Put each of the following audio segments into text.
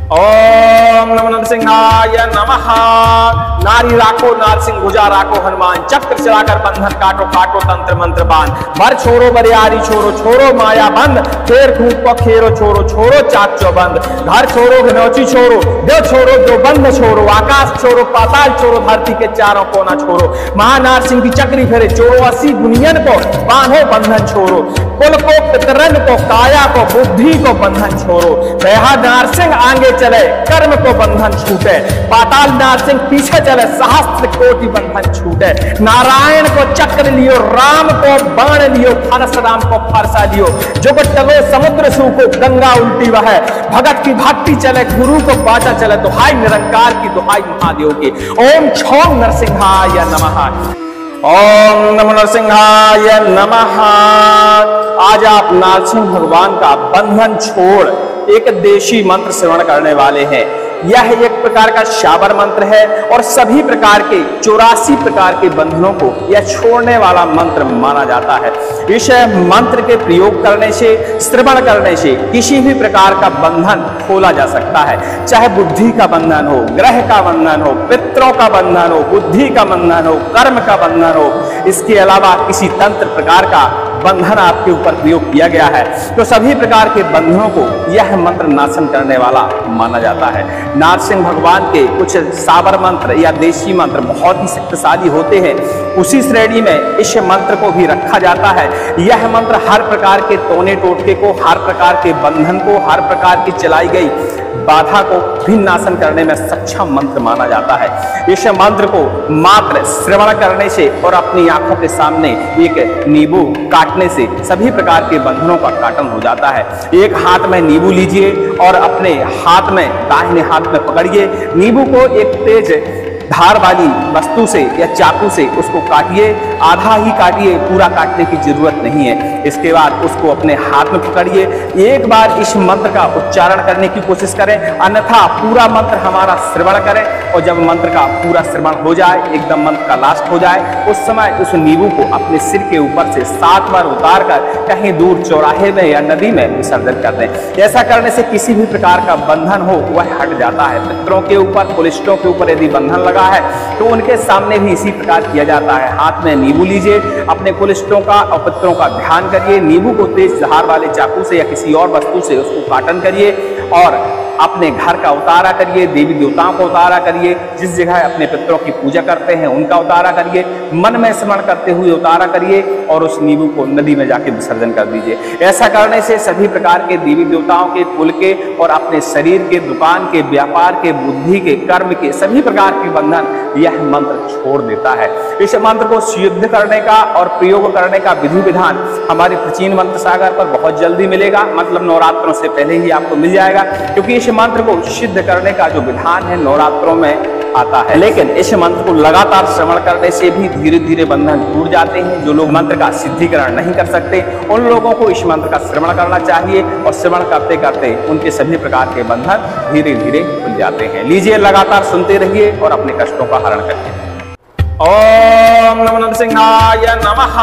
ओम नमो नरसिंहाय नमः। नारी राखो नारसिंह भुजा राखो हनुमान, चक्र चलाकर बंधन काटो काटो तंत्र मंत्र बांध। बर छोरो बरियारी छोरो छोरो माया बंद, खेर खूब को खेरो छोरो छोरो चाक चौबंद। घर छोरो घनौची छोरो देव छोरो दो बंध छोरो, आकाश छोरो पाताल छोरो धरती के चारों कोना छोरो। महानार सिंह की चक्री फेरे छोरो, 80 दुनियन को बांधो बंधन छोरो। कुल को पितरन को काया को बुद्धि को बंधन छोरो। दया नारसिंह आगे चले कर्म को बंधन छूटे, पाताल नारसिंह पीछे चले सहस्त्र कोटि बंधन छूटे। नारायण को चक्र लियो राम को बाण लियो, परशुराम को फरसा लियो। जुगत चलो समुद्र सूखो गंगा उल्टी बहे, भगत की भक्ति चले गुरु को बाटा चले। दुहाई निरंकार की दुहाई महादेव की। ओम छोम नरसिंहाय नमः। ओम नमो नरसिंहाय नमः। आज आप नरसिंह भगवान का बंधन छोड़ एक देशी मंत्र श्रवण करने वाले हैं। यह एक प्रकार का शाबर मंत्र है और सभी प्रकार के 84 प्रकार के बंधनों को यह छोड़ने वाला मंत्र माना जाता है। इस मंत्र के प्रयोग करने से, श्रवण करने से किसी भी प्रकार का बंधन खोला जा सकता है, चाहे बुद्धि का बंधन हो, ग्रह का बंधन हो, पितरों का बंधन हो, बुद्धि का बंधन हो, कर्म का बंधन हो। इसके अलावा किसी तंत्र प्रकार का बंधन आपके ऊपर प्रयोग किया गया है तो सभी प्रकार के बंधनों को यह मंत्र नाशन करने वाला माना जाता है। नरसिंह भगवान के कुछ साबर मंत्र या देशी मंत्र बहुत ही शक्तिशाली होते हैं, उसी श्रेणी में इस मंत्र को भी रखा जाता है। यह मंत्र हर प्रकार के टोने टोटके को, हर प्रकार के बंधन को, हर प्रकार की चलाई गई बाधा को भी नाशन करने में सक्षम मंत्र माना जाता है। इस मंत्र को मात्र श्रवण करने से और अपनी आंखों के सामने एक नींबू काटने से सभी प्रकार के बंधनों का काटन हो जाता है। एक हाथ में नींबू लीजिए और अपने हाथ में, दाहिने हाथ में पकड़िए। नींबू को एक तेज धार वाली वस्तु से या चाकू से उसको काटिए, आधा ही काटिए, पूरा काटने की जरूरत नहीं है। इसके बाद उसको अपने हाथ में पकड़िए। एक बार इस मंत्र का उच्चारण करने की कोशिश करें, अन्यथा पूरा मंत्र हमारा श्रवण करें। और जब मंत्र का पूरा श्रवण हो जाए, एकदम मंत्र का लास्ट हो जाए, उस समय उस नींबू को अपने सिर के ऊपर से 7 बार उतार कर कहीं दूर चौराहे में या नदी में विसर्जन कर दें। ऐसा करने से किसी भी प्रकार का बंधन हो वह हट जाता है। पितरों के ऊपर, कुलिष्टों के ऊपर यदि बंधन लगा है तो उनके सामने भी इसी प्रकार किया जाता है। हाथ में नींबू लीजिए, अपने कुलिष्टों का और पितरों का ध्यान करिए। नींबू को तेज धार वाले चाकू से या किसी और वस्तु से उसको काटन करिए और अपने घर का उतारा करिए, देवी देवताओं को उतारा करिए, जिस जगह अपने पितरों की पूजा करते हैं उनका उतारा करिए, मन में स्मरण करते हुए उतारा करिए और उस नींबू को नदी में जाके विसर्जन कर दीजिए। ऐसा करने से सभी प्रकार के देवी देवताओं के, कुल के और अपने शरीर के, दुकान के, व्यापार के, बुद्धि के, कर्म के सभी प्रकार के बंधन यह मंत्र छोड़ देता है। इस मंत्र को सिद्ध करने का और प्रयोग करने का विधि विधान हमारे प्राचीन मंत्र सागर पर बहुत जल्दी मिलेगा, मतलब नवरात्रों से पहले ही आपको मिल जाएगा, क्योंकि इस मंत्र को सिद्ध करने का जो विधान है नवरात्रों में आता है। लेकिन इस मंत्र को लगातार श्रवण करने से भी धीरे धीरे बंधन टूट जाते हैं। जो लोग मंत्र का सिद्धिकरण नहीं कर सकते उन लोगों को इस मंत्र का श्रवण करना चाहिए और श्रवण करते करते उनके सभी प्रकार के बंधन धीरे धीरे खुल जाते हैं। लीजिए, लगातार सुनते रहिए और अपने कष्टों का हरण करिए। ओम नमो नरसिंहाय नमः।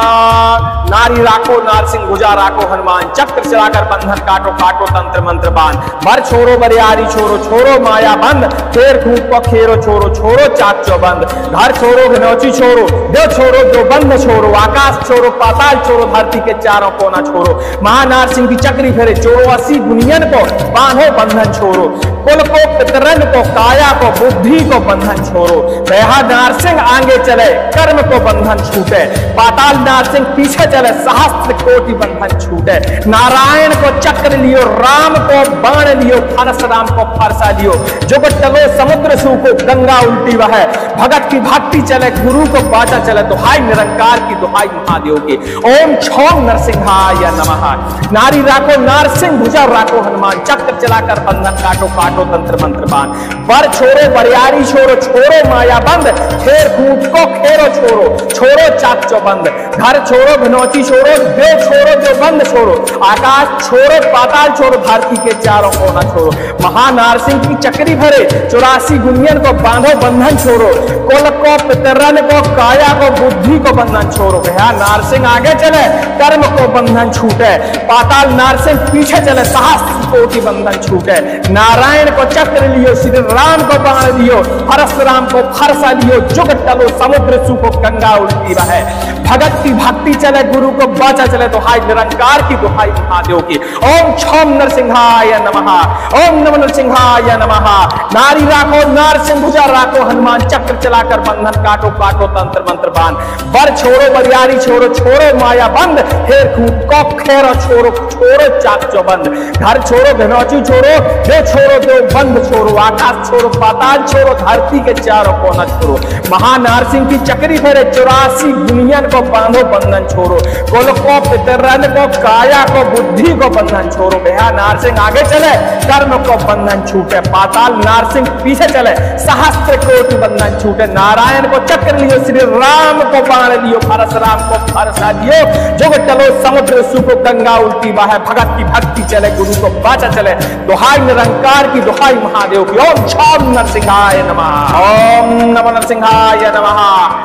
नारी राखो नारसिंह भुजा राखो हनुमान, चक्र चलाकर बंधन काटो काटो तंत्र मंत्र बांध। बर छोरो बरियारी छोरो छोरो माया बंद, खेर खूब को खेरो छोरो छोरो चाक चौबंद। घर छोरो घनौची छोरो देव छोरो दो बंध छोरो, आकाश छोरो पाताल छोरो धरती के चारों कोना छोरो। महानार सिंह की चक्री फेरे छोरो, 80 दुनियन को बांधो बंधन छोरो। कुल को पितरन को काया को बुद्धि को बंधन छोरो। दया नारसिंह आगे चले कर्म को बंधन छूटे, पाताल नारसिंह पीछे चले सहस्त्र कोटि बंधन छूटे। नारायण को चक्र लियो राम को बाण लियो, परशुराम को फरसा लियो। जुगत चलो समुद्र सूखो गंगा उल्टी बहे, भगत की भक्ति चले गुरु को बाटा चले। दुहाई निरंकार की दुहाई महादेव की। ओम छोम नरसिंहाय नमः। नारी राखो नारसिंह भुजा राखो हनुमान, चक्र चलाकर बंधन काटो काटो तंत्र मंत्र बांध। बर छोरो बरियारी छोरो छोरो माया बंद, खेर कूद को खेरो छोड़ो, छोड़ो चाक चौबंद, घर छोड़ो घनौची छोड़ो, देव छोड़ो जो बंद छोड़ो, आकाश छोड़ो पाताल छोड़ो, धरती के चारों कोना छोड़ो, महानारसिंह की चक्री भरे 84 गुनियन को बांधो बंधन छोड़ो, कुल को पितरन को काया को बुद्धि को बंधन छोड़ो। भैया नारसिंह आगे चले कर्म को बंधन छूटे, पाताल नारसिंह पीछे चले सहस्त्र कोटि बंधन छूटे, नारायण को चक्र लियो, श्री राम को बाण लियो, परशुराम को फरसा लियो, जुग टलो समुद्र सु को गंगा उल्टी बहे, भगत की भक्ति चले गुरु को बाचा चले, दुहाई निरंकार की दुहाई महादेव की। ओम छम नरसिंहाय नमः, ओम नमः नरसिंहाय नमः। नारी राखो नारसिंह भुजा राखो, हनुमान चक्र चलाकर बंधन काटो, काटो तंत्र मंत्र बांध, बर छोड़ो बरियारी छोड़ो, छोड़ो माया बंद, हेर खूट को खेरो छोड़ो, छोड़ो चाक चौबंद, घर छोड़ो घनौची छोड़ो, देव छोड़ो देव बंद छोड़ो, आकाश छोड़ो पाताल छोड़ो, धरती के चारों कोना छोड़ो, महानारसिंह की चक्री फेरे 84 गुनियन को बांधो बंधन छोड़ो, कुल को पितरन को काया को बुद्धि को बंधन छोड़ो। भैया नारसिंह आगे चले कर्म को बंधन छूटे, पाताल नारसिंह पीछे चले सहस्त्र कोटि बंधन छूटे, नारायण को चक्र लियो, श्री राम को बाण लियो, परशुराम को फरसा लियो, जुग टलो समुद्र सु को गंगा उल्टी बहे, भगत की भक्ति चले गुरु को बाचा चले, दुहाई निरंकार की दुहाई महादेव की। ओम छम नरसिंहाय नमः, ओम नमः नरसिंहाय नमः।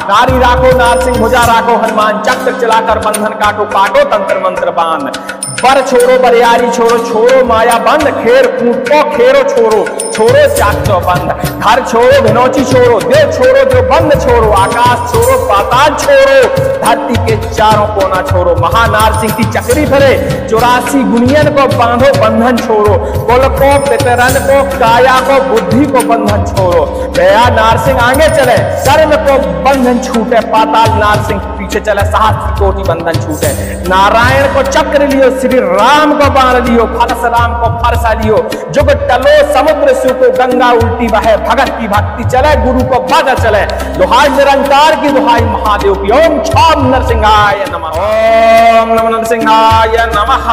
नारी राखो नारसिंह भुजा राखो, हनुमान चक्र चलाकर बंधन काटो, काटो तंत्र मंत्र बांध, बर छोड़ो बरियारी छोड़ो, छोड़ो माया बंद, खेर कूट को खेरो छोड़ो, छोड़ो चाक चौबंद, घर छोड़ो घनौची छोड़ो, देव छोड़ो जो बंद छोड़ो, आकाश छोड़ो पाताल छोड़ो, धरती के चारों कोना छोड़ो, महानारसिंह की चक्री भरे 84 गुनियन को बांधो बंधन छोड़ो, कुल को पितरन को काया को बुद्धि को बंधन छोड़ो। भैया नारसिंह आगे चले कर्म को बंधन छूटे, पाताल नारसिंह पीछे चले सहस्त्र कोटि बंधन छूटे, नारायण को चक्र लियो, श्री राम को बाण लियो, परशुराम को फरसा लियो, जुग टलो समुद्र सु को गंगा उल्टी बहे, भगत की भक्ति चले गुरु को बाजा चले, दुहाई निरंकार की दुहाई महादेव की। ओम छम नरसिंहाय नमः, ओम नमः नरसिंहाय नमः।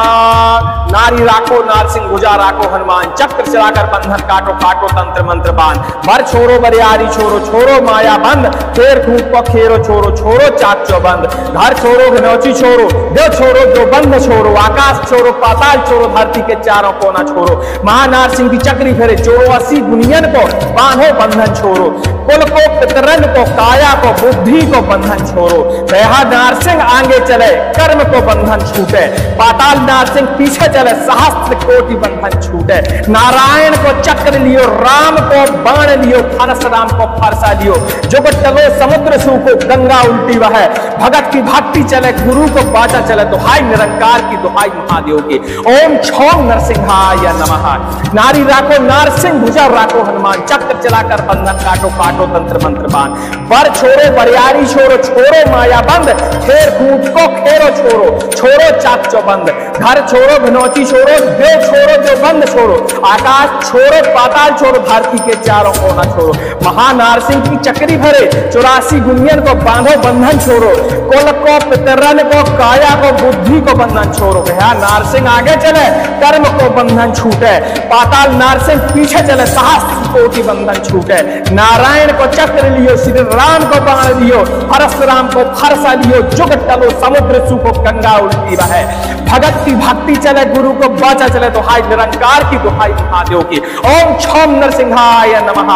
नारी राखो नारसिंह भुजा राखो, हनुमान चक्र चलाकर बंधन काटो, काटो तंत्र मंत्र बांध, बर छोड़ो बरियारी छोड़ो, छोड़ो माया बंद, खेर खूट को खेरो छोड़ो, छोड़ो चाक चौबंद, घर छोड़ो घनौची छोड़ो, देव छोड़ो जो बंद छोड़ो, आकाश छोड़ो पाताल छोड़ो, धरती के चारों कोना छोड़ो, महानारसिंह की चक्री फेरे 84 गुनियन को बांधो बंधन छोड़ो, कुल को पितरन को काया को बुद्धि को बंधन छोड़ो। भैया नारसिंह आगे चले कर्म को बंधन छूटे, पाताल नारसिंह पीछे चले सहस्त्र कोटि बंधन छूटे, नारायण को चक्र लियो, राम को बाण लियो, परशुराम को फरसा लियो, जुग टलो समुद्र सु को गंगा उल्टी बहे, भगत की भक्ति चले गुरु को बाचा चले, दुहाई निरंकार की दुहाई महादेव की। ओम छम नरसिंहाय नमः। नारी राखो नारसिंह भुजा राखो, हनुमान चक्र चलाकर बंधन काटो, काटो तंत्र मंत्र बांध, बर छोड़ो बरियारी छोड़ो, छोड़ो माया बंद, खेर कूट को खेरो छोड़ो, छोड़ो चाक चौबंद, घर छोड़ो घनौची छोड़ो, देव छोड़ो जो बंद छोड़ो, आकाश छोड़ो पाताल छोड़ो, धरती के चारों कोना छोड़ो, महानारसिंह की चक्री भरे 84 गुनियन को बांधो बंधन छोड़ो, कुल को पितरन को काया को बुद्धि को बंधन छोड़ो। भैया नारसिंह आगे चले कर्म को बंधन छूटे, पाताल नारसिंह पीछे चले सहस्त्र कोटि बंधन छूटे, नारायण को चक्र लियो, श्री राम को बाण लियो, परशुराम को फरसा लियो, जुग टलो समुद्र सु को गंगा उल्टी बहे, भगत की भक्ति चले गुरु को बाचा चले, दुहाई निरंकार की दुहाई महादेव की। ओम छम नरसिंहाय नमः,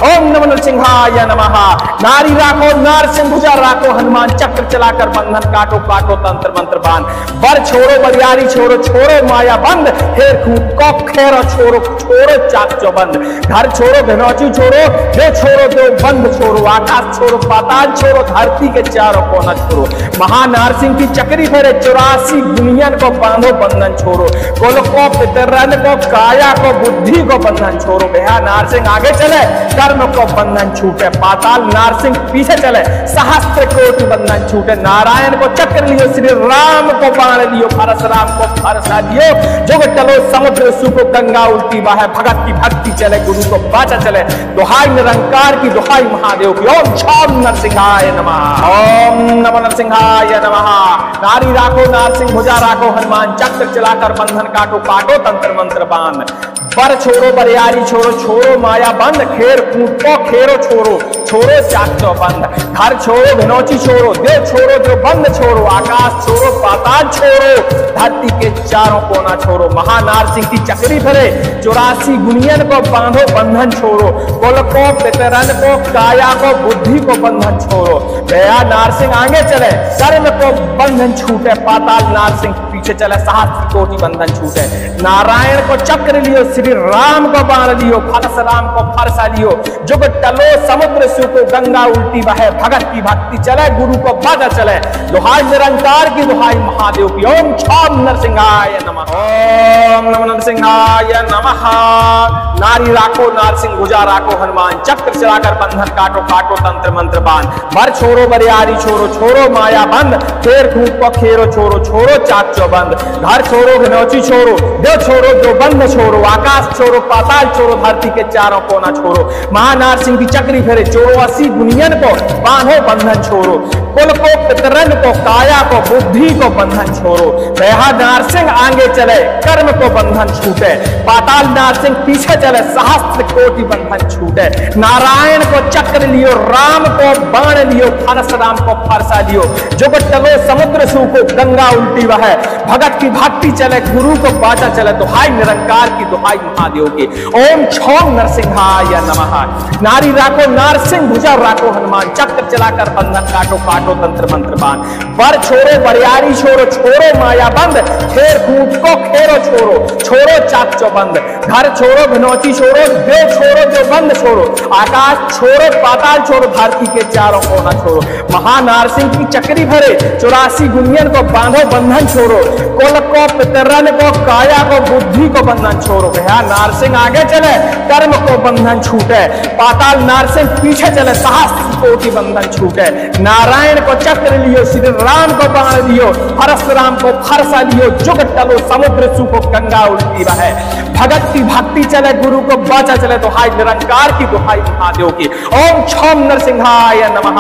ओम नमः नरसिंहाय नमः। नारी राखो नारसिंह भुजा राखो, हनुमान चक्र चलाकर बंधन काटो, काटो तंत्र मंत्र बांध, बर छोड़ो बरियारी छोड़ो, छोड़ो माया बंद, हेर खूट को खेरो छोड़ो, छोड़ो चाक चौबंद, घर छोड़ो घनौची छोड़ो, देव छोड़ो देव बंद छोड़ो, आकाश छोड़ो पाताल छोड़ो, धरती के चारों कोना छोड़ो, महानारसिंह की चक्री फेरे 84 गुनियन को बांधो बंधन छोड़ो, कुल को पितरन को काया को बुद्धि को बंधन छोड़ो। भैया नारसिंह आगे चले कर्म को बंधन छूटे, पाताल नारसिंह पीछे चले सहस्त्र कोटि बंधन छूटे, नारायण को चक्र लियो, श्री राम को बाण लियो, परशुराम को फरसा लियो, जुग टलो समुद्र सु को गंगा उल्टी बहे, भगत की भक्ति चले गुरु को बाचा चले, दुहाई निरंकार की दुहाई महादेव की। ओम छम नरसिंहाय नमः, ओम नमः नरसिंहाय नमः। नारी राखो नारसिंह भुजा राखो, हनुमान चक्र चलाकर बंधन काटो, काटो तंत्र मंत्र बांध, बर छोरो बरियारी छोरो, छोरो माया बंद, खेर कूट को खेरो छोरो, छोरो चाक चौबंद। घर छोरो भिनौची छोरो, देव छोरो जो बंद छोरो, आकाश छोरो पाताल छोरो, धरती के चारों कोना छोरो। महानार सिंह की चक्री भरे 84 गुनियन को बांधो बंधन छोरो, कुल को पितरन को काया को बुद्धि को बंधन छोरो। दया नार सिंह आगे चले, कर्म को बंधन छूटे, पाताल नार सिंह पीछे चले, सहस्त्र कोटि बंधन छूटे। नारायण को चक्र लियो, श्री राम को बाण लियो, परशुराम को फरसा लियो, जुग टलो समुद्र सुको, गंगा उल्टी बहे, भगत की भक्ति चले, गुरु को बाजा चले। दुहाई निरंकार की, दुहाई महादेव की। ओम छम नरसिंहाय नमः, ओम नमः नरसिंहाय नमः। नारी राखो नार सिंह भुजा राखो हनुमान, चक्र चलाकर बंधन काटो काटो तंत्र मंत्र बांध। बर छोरो बरियारी छोरो, छोरो माया बंद, खेर खूट को खेरो छोरो, छोरो चाक चौबंद। घर छोरो भिनौची छोरो, देव छोरो जो बंद छोरो, आकाश छोरो पाताल छोरो, धरती के चारों कोना छोरो। महानार सिंह की चक्री फेरे 84 गुनियन को बांधो बंधन छोरो, कुल को पितरन को काया को बुद्धि को बंधन छोरो। दया नार सिंह आगे चले, कर्म को बंधन छूटे, पाताल नार सिंह पीछे चले, सहस्त्र कोटि बंधन छूटे। नारायण को चक्र लियो, राम को बाण लियो, परशुराम को फरसा लियो, जुग टलो समुद्र सूखो, गंगा उल्टी बहे, भगत की भक्ति चले, गुरु को बाचा चले। दुहाई निरंकार की, दुहाई महादेव की। ओम छम नरसिंहाय नमः। नारी राखो नार सिंह भुजा राखो हनुमान, चक्र चलाकर बंधन काटो काटो तंत्र मंत्र बांध। बर छोरो बरियारी छोरो, छोरो माया बंद, खेर कूट को खेरो छोरो, छोरो चाक चौबंद। घर छोरो भिनौची छोरो, देव छोरो जो बंद छोरो, आकाश छोरो पाताल छोरो, धरती के चारों कोना छोरो। महानार सिंह की चक्री भरे 84 गुनियन को बांधो बंधन छोरो, कुल को पितरन को काया को बुद्धि को बंधन छोरो। भैया नार सिंह आगे चले, कर्म को बंधन छूटे, पाताल नार सिंह पीछे चले, सहस्त्र कोटि बंधन छूटे। नारायण को चक्र लियो, श्री राम को बाण लियो, परशुराम को फरसा लियो, जुग टलो समुद्र सूखो, गंगा उल्टी बहे, भगत की भक्ति चले, गुरु को बाचा चले। दुहाई निरंकार की, दुहाई महादेव की। ओम छम नरसिंहाय नमः,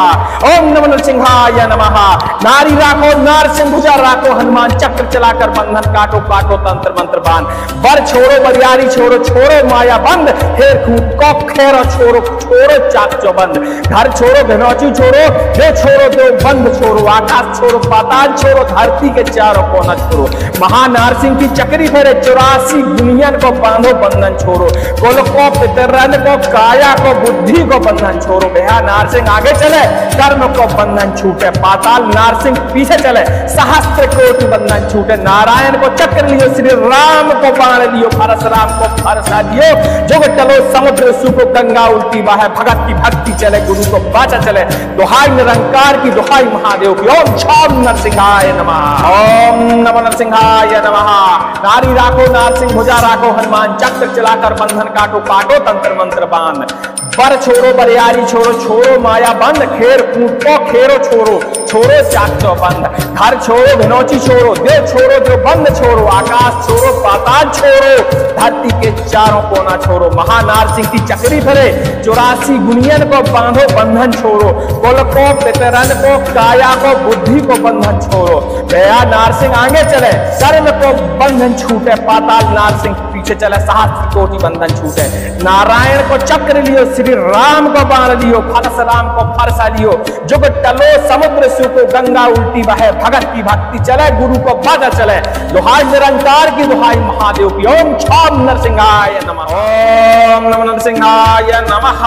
ओम नमः नरसिंहाय नमः। नारी राखो नार सिंह भुजा राखो हनुमान, चक्र चलाकर बंधन काटो काटो तंत्र मंत्र बांध। बर छोरो बरियारी छोरो, छोरो माया बंद, खेर खूट को खेरो छोरो, छोरो चाक चौबंद। घर छोरो भिनौची छोरो, देव छोरो देव बंद छोरो, आकाश छोरो पाताल छोरो, धरती के चारों कोना छोरो। महानार सिंह की चक्री फेरे 84 गुनियन को बांधो बंधन छोरो, कुल को पितरन को काया को बुद्धि को बंधन छोरो। भैया नार सिंह आगे चले, कर्म को बंधन छूटे, पाताल नार सिंह पीछे चले, सहस्त्र कोटि बंधन छूटे। नारायण को चक्र लियो, श्री राम को बाण लियो, परशुराम को फरसा लियो, जुग टलो समुद्र सूखो, गंगा उल्टी बहे, भगत की भक्ति चले, गुरु को बाचा चले। दुहाई निरंकार की, दुहाई महादेव की। ओम छम नरसिंहाय नमः, ओम नमः नरसिंहाय नमः। नारी राखो नार सिंह भुजा राखो हनुमान, चक्र चलाकर बंधन काटो काटो तंत्र मंत्र बांध। बर छोरो बरियारी छोरो, छोरो माया बंद, खेर कूट को खेरो छोरो, छोरो चाक चौबंद। घर छोरो भिनौची छोरो, देव छोरो जो बंद छोरो, आकाश छोरो पाताल छोरो, धरती के चारों कोना छोरो। महानार सिंह की चक्री भरे 84 गुनियन को बांधो बंधन छोरो, कुल को पितरन को काया को बुद्धि को बंधन छोरो। दया नार सिंह आगे चले, कर्म को बंधन छूटे, पाताल नार सिंह पीछे चले, सहस्त्र कोटि बंधन छूटे। नारायण को चक्र लियो, श्री राम को बाण लियो, परशुराम को फरसा लियो, जुग टलो समुद्र सूखो, गंगा उल्टी बहे, भगत की भक्ति चले, गुरु को बाजा चले। दुहाई निरंकार की, दुहाई महादेव की। ओम छम नरसिंहाय नमः, ओम नमः नरसिंहाय नमः।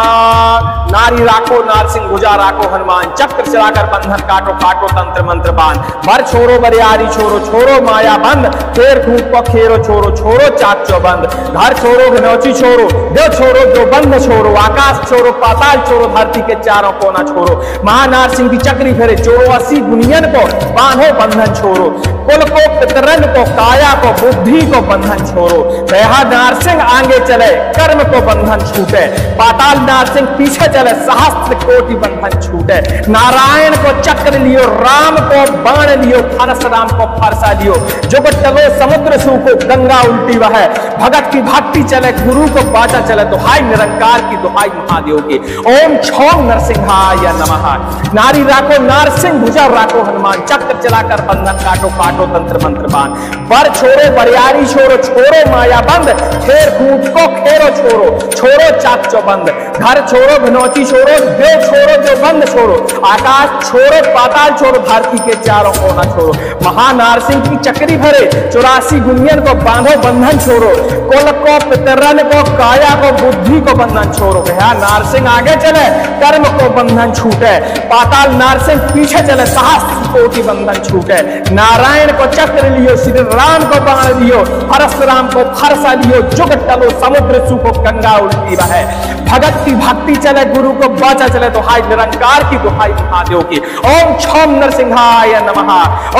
नारी राखो नार सिंह भुजा राखो हनुमान, चक्र चलाकर बंधन काटो काटो तंत्र मंत्र बांध। बर छोरो बरियारी छोरो, छोरो माया बंद, खेर खूट को खेरो छोरो, छोरो चाक चौबंद। घर छोरो भिनौची छोरो, देव छोरो जो बंद छोरो, आकाश छोरो पाताल छोरो, धरती के चारों कोना छोरो। महानार सिंह की चक्री फेरे 84 गुनियन को बांधो बंधन छोरो, कुल को पितरन को काया को बुद्धि को बंधन छोरो। दया नार सिंह आगे चले, कर्म को बंधन छूटे, पाताल नार सिंह पीछे चले, सहस्त्र कोटि बंधन छूटे। नारायण को चक्र लियो, राम को बाण लियो, परशुराम को फरसा लियो, जुग टलो समुद्र सूखो, गंगा उल्टी बहे, भगत की भक्ति चले, गुरु को बाचा चले, दुहाई निरंकार की, दुहाई महादेव की। ओम छोम नरसिंहाय नमः। नारी राखो नारसिंह, भुजा राखो हनुमान, चक्र चलाकर बंधन काटो, काटो तंत्र मंत्र बाण। बर छोड़ो बरियारी छोड़ो, छोड़ो माया बंद, खेर कूट को खेरो छोड़ो, छोड़ो चाक चौबंद। घर छोड़ो भिनौती छोड़ो, देव छोड़ो जो बंद छोड़ो, आकाश छोड़ो पाताल छोड़ो, धरती के चारों कोना छोड़ो। महानारसिंह की चक्री भरे, 84 गुनियन को बांधो बंधन छोड़ो, कुल को पितरन को, काया को, बुद्धि को बंधन छोड़ो। भैया नारसिंह आगे चले, कर्म को बंधन छूटे, पाताल नारसिंह पीछे चले, सहस्त्र कोटि बंधन छूटे। नारायण को चक्र लियो, श्री राम को बाण लियो, परशुराम को फरसा लियो, जुग टलो समुद्र सूखो, गंगा उल्टी बहे। भगत की भक्ति चले, गुरु को बाचा चले, दुहाई निरंकार की, दुहाई महादेव की। ओम छोम नरसिंहाय नमः।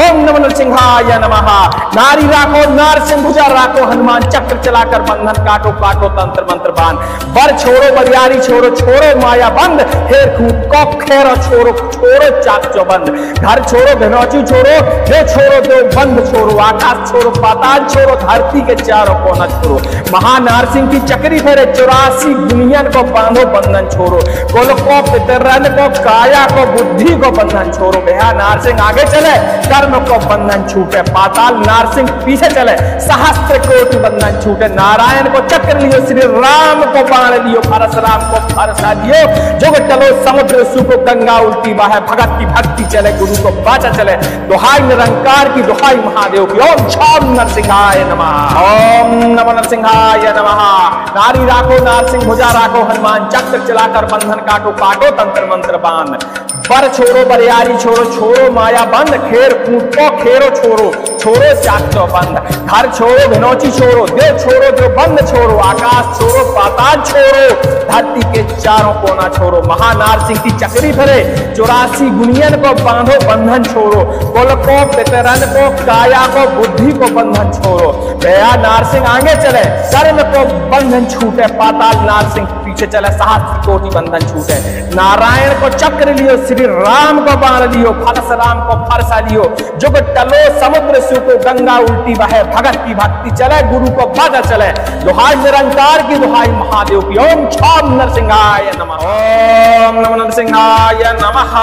ओम नमः नरसिंहाय नमः। नारी राखो नारसिंह, भुजा राखो हनुमान, चक्र चलाकर बंधन काटो, काटो तंत्र मंत्र बाण। बर छोड़ो बरियारी छोड़ो, छोड़ो माया बंद, हेर कूट को खेरो छोड़ो, छोड़ो चाक चौबंद। घर छोड़ो भिनौती छोड़ो, दे छोड़ो दो बंद छोड़ो, आकाश छोड़ो पाताल छोड़ो, धरती के चारों कोना छोड़ो। महानारसिंह की चक्री फेरे, 84 दुनियन को बांधो बंधन छोड़ो, कुल को पितरन को, काया को, बुद्धि को बंधन छोड़ो। भैया नारसिंह आगे चले, कर्म को बंधन छूटे, पाताल नारसिंह पीछे चले, सहस्त्र कोटि बंधन छूटे। नारायण को चक्र लियो, श्री राम को बाण लियो, परशुराम को फरसा लियो, जुग टलो समुद्र सूखो, गंगा उल्टी बहे। भगत की भक्ति चले, गुरु को बाचा चले, दुहाई निरंकार की, दुहाई महादेव की। ओम छोम नरसिंहाय नमः। ओम नमः नरसिंहाय नमः। नारी राखो नारसिंह, भुजा राखो हनुमान, चक्र चलाकर बंधन काटो, काटो तंत्र मंत्र बाण। बर छोड़ो बरियारी छोड़ो, छोड़ो माया बंद, खेर कूट को खेरो छोड़ो, छोड़ो चाक चौबंद। घर छोड़ो भिनौती छोड़ो, देव छोड़ो जो बंद छोड़ो, आकाश छोड़ो पाताल छोड़ो, धरती के चारों कोना छोड़ो। महानारसिंह की चक्री भरे, 84 गुनियन को बांधो बंधन छोड़ो, कुल को पितरन को, काया को, बुद्धि को बंधन छोड़ो। भैया नारसिंह आगे चले, कर्म को बंधन छूटे, पाताल नारसिंह पीछे चले, सहस्त्र कोटि बंधन छूटे। नारायण को चक्र लियो, श्री राम को बाण लियो, परशुराम को फरसा लियो, जुग टलो समुद्र सूखो, गंगा उल्टी बहे। भगत की भक्ति चले, गुरु को बाचा चले, दुहाई निरंकार की, दुहाई महादेव की। ओम छोम नरसिंहाय नमः। ओम नमः नरसिंहाय नमः।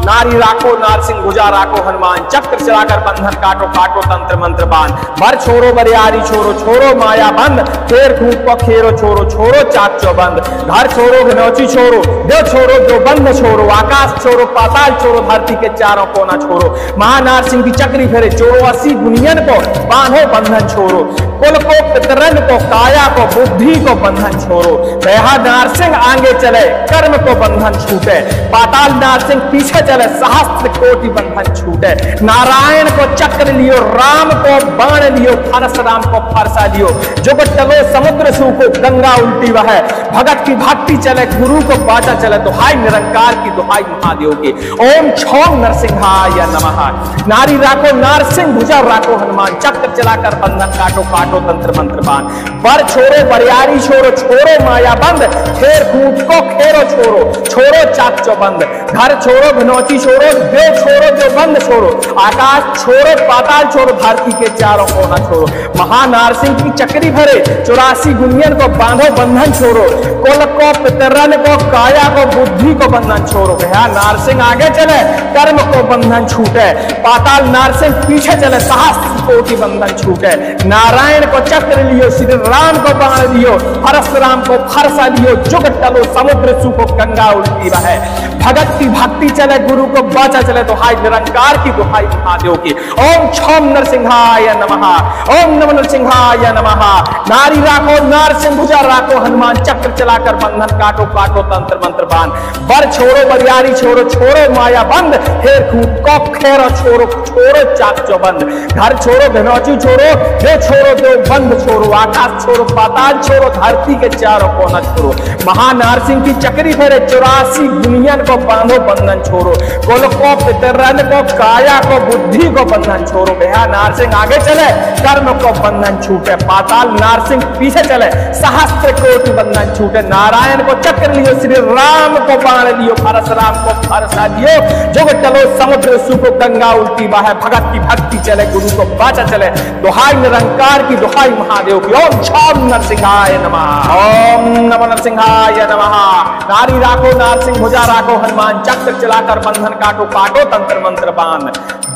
नारी राखो नारसिंह, भुजा राखो हनुमान, चक्र चलाकर बंधन काटो, काटो तंत्र मंत्र बाण। बर छोड़ो बरियारी छोड़ो, छोड़ो माया बंद, खेर कूट को खेरो छोड़ो, छोड़ो चाक चौबंद। घर छोड़ो भिनौती छोड़ो, देव छोड़ो जो बंद छोड़ो, आकाश छोड़ो पाताल छोड़ो, धरती के चारों कोना छोड़ो। महानारसिंह की चक्री फेरे, 84 गुनियन को बांधो बंधन छोड़ो, कुल को पितरन को, काया को, बुद्धि को बंधन छोड़ो। भैया नारसिंह आगे चले, कर्म को बंधन छूटे, पाताल नारसिंह पीछे चले, सहस्त्र कोटि बंधन छूटे। नारायण को चक्र लियो, राम को बाण लियो, परशुराम को फरसा लियो, जुग टलो समुद्र सूखो, गंगा उल्टी बहे। भगत की भक्ति चले, गुरु को बाचा चले, दुहाई निरंकार की, दुहाई महादेव की। ओम छोम नरसिंहाय नमः। नारी राखो नारसिंह, भुजा राखो हनुमान, चक्र चलाकर बंधन काटो, काटो तंत्र मंत्र बाण। बर छोड़ो बरियारी छोड़ो, छोड़ो माया बंद, खेर कूट को खेरो छोड़ो, छोड़ो चाक चौबंद। घर छोड़ो भिनौती छोड़ो, देव छोड़ो जो बंद छोड़ो, आकाश छोड़ो पाताल छोड़ो, धरती के चारों कोना छोड़ो। महानारसिंह की चक्री भरे, 84 गुनियन को बांधो बंधन छोड़ो, कुल को पितरन को, काया को, बुद्धि को बंधन छोड़ो। भैया नारसिंह आगे चले, कर्म को बंधन छूटे, पाताल नारसिंह पीछे चले, सहस्त्र कोटि बंधन छूटे। नारायण को चक्र लियो, श्री राम को बाण लियो, परशुराम को फरसा लियो, जुग टलो समुद्र सूखो, गंगा उल्टी बहे। भगत की भक्ति चले, गुरु को बाचा चले, दुहाई निरंकार की, दुहाई महादेव की। ओम छोम नरसिंहाय नमः। ओम नमः नरसिंहाय नमः। नारी राखो नारसिंह, भुजा राखो हनुमान, चक्र चलाकर बंधन काटो, काटो तंत्र मंत्र बाण। बर छोड़ो बरियारी छोड़ो, छोड़ो माया बंद, हेर कूट को खेरो छोड़ो, छोड़ो चाक चौबंद। घर छोड़ो भिनौती छोड़ो, देव छोड़ो जो बंद छोड़ो, आकाश छोड़ो पाताल छोड़ो, धरती के चारों कोना छोड़ो। महानारसिंह की चक्री फेरे, 84 दुनियन को बांधो बंधन छोड़ो, कुल को पितरन को, काया को, बुद्धि को बंधन छोड़ो। भैया नारसिंह आगे चले, कर्म को बंधन छूटे, पाताल नारसिंह पीछे चले, सहस्त्र कोटि बंधन छूटे, नारायण को चक्र लियो, श्री राम को बाण लियो, परशुराम को फरसा लियो, जुग टलो समुद्र सूखो, गंगा उल्टी बहे, भगत की भक्ति चले, गुरु को बाचा चले, दुहाई निरंकार की, दुहाई महादेव की। ओम छम नरसिंहाय नमः, ओम नमो नरसिंहाय नमः। नारी राखो नारसिंह, भुजा राखो हनुमान, चक्र चलाकर बंधन काटो, काटो तंत्र मंत्र बाण।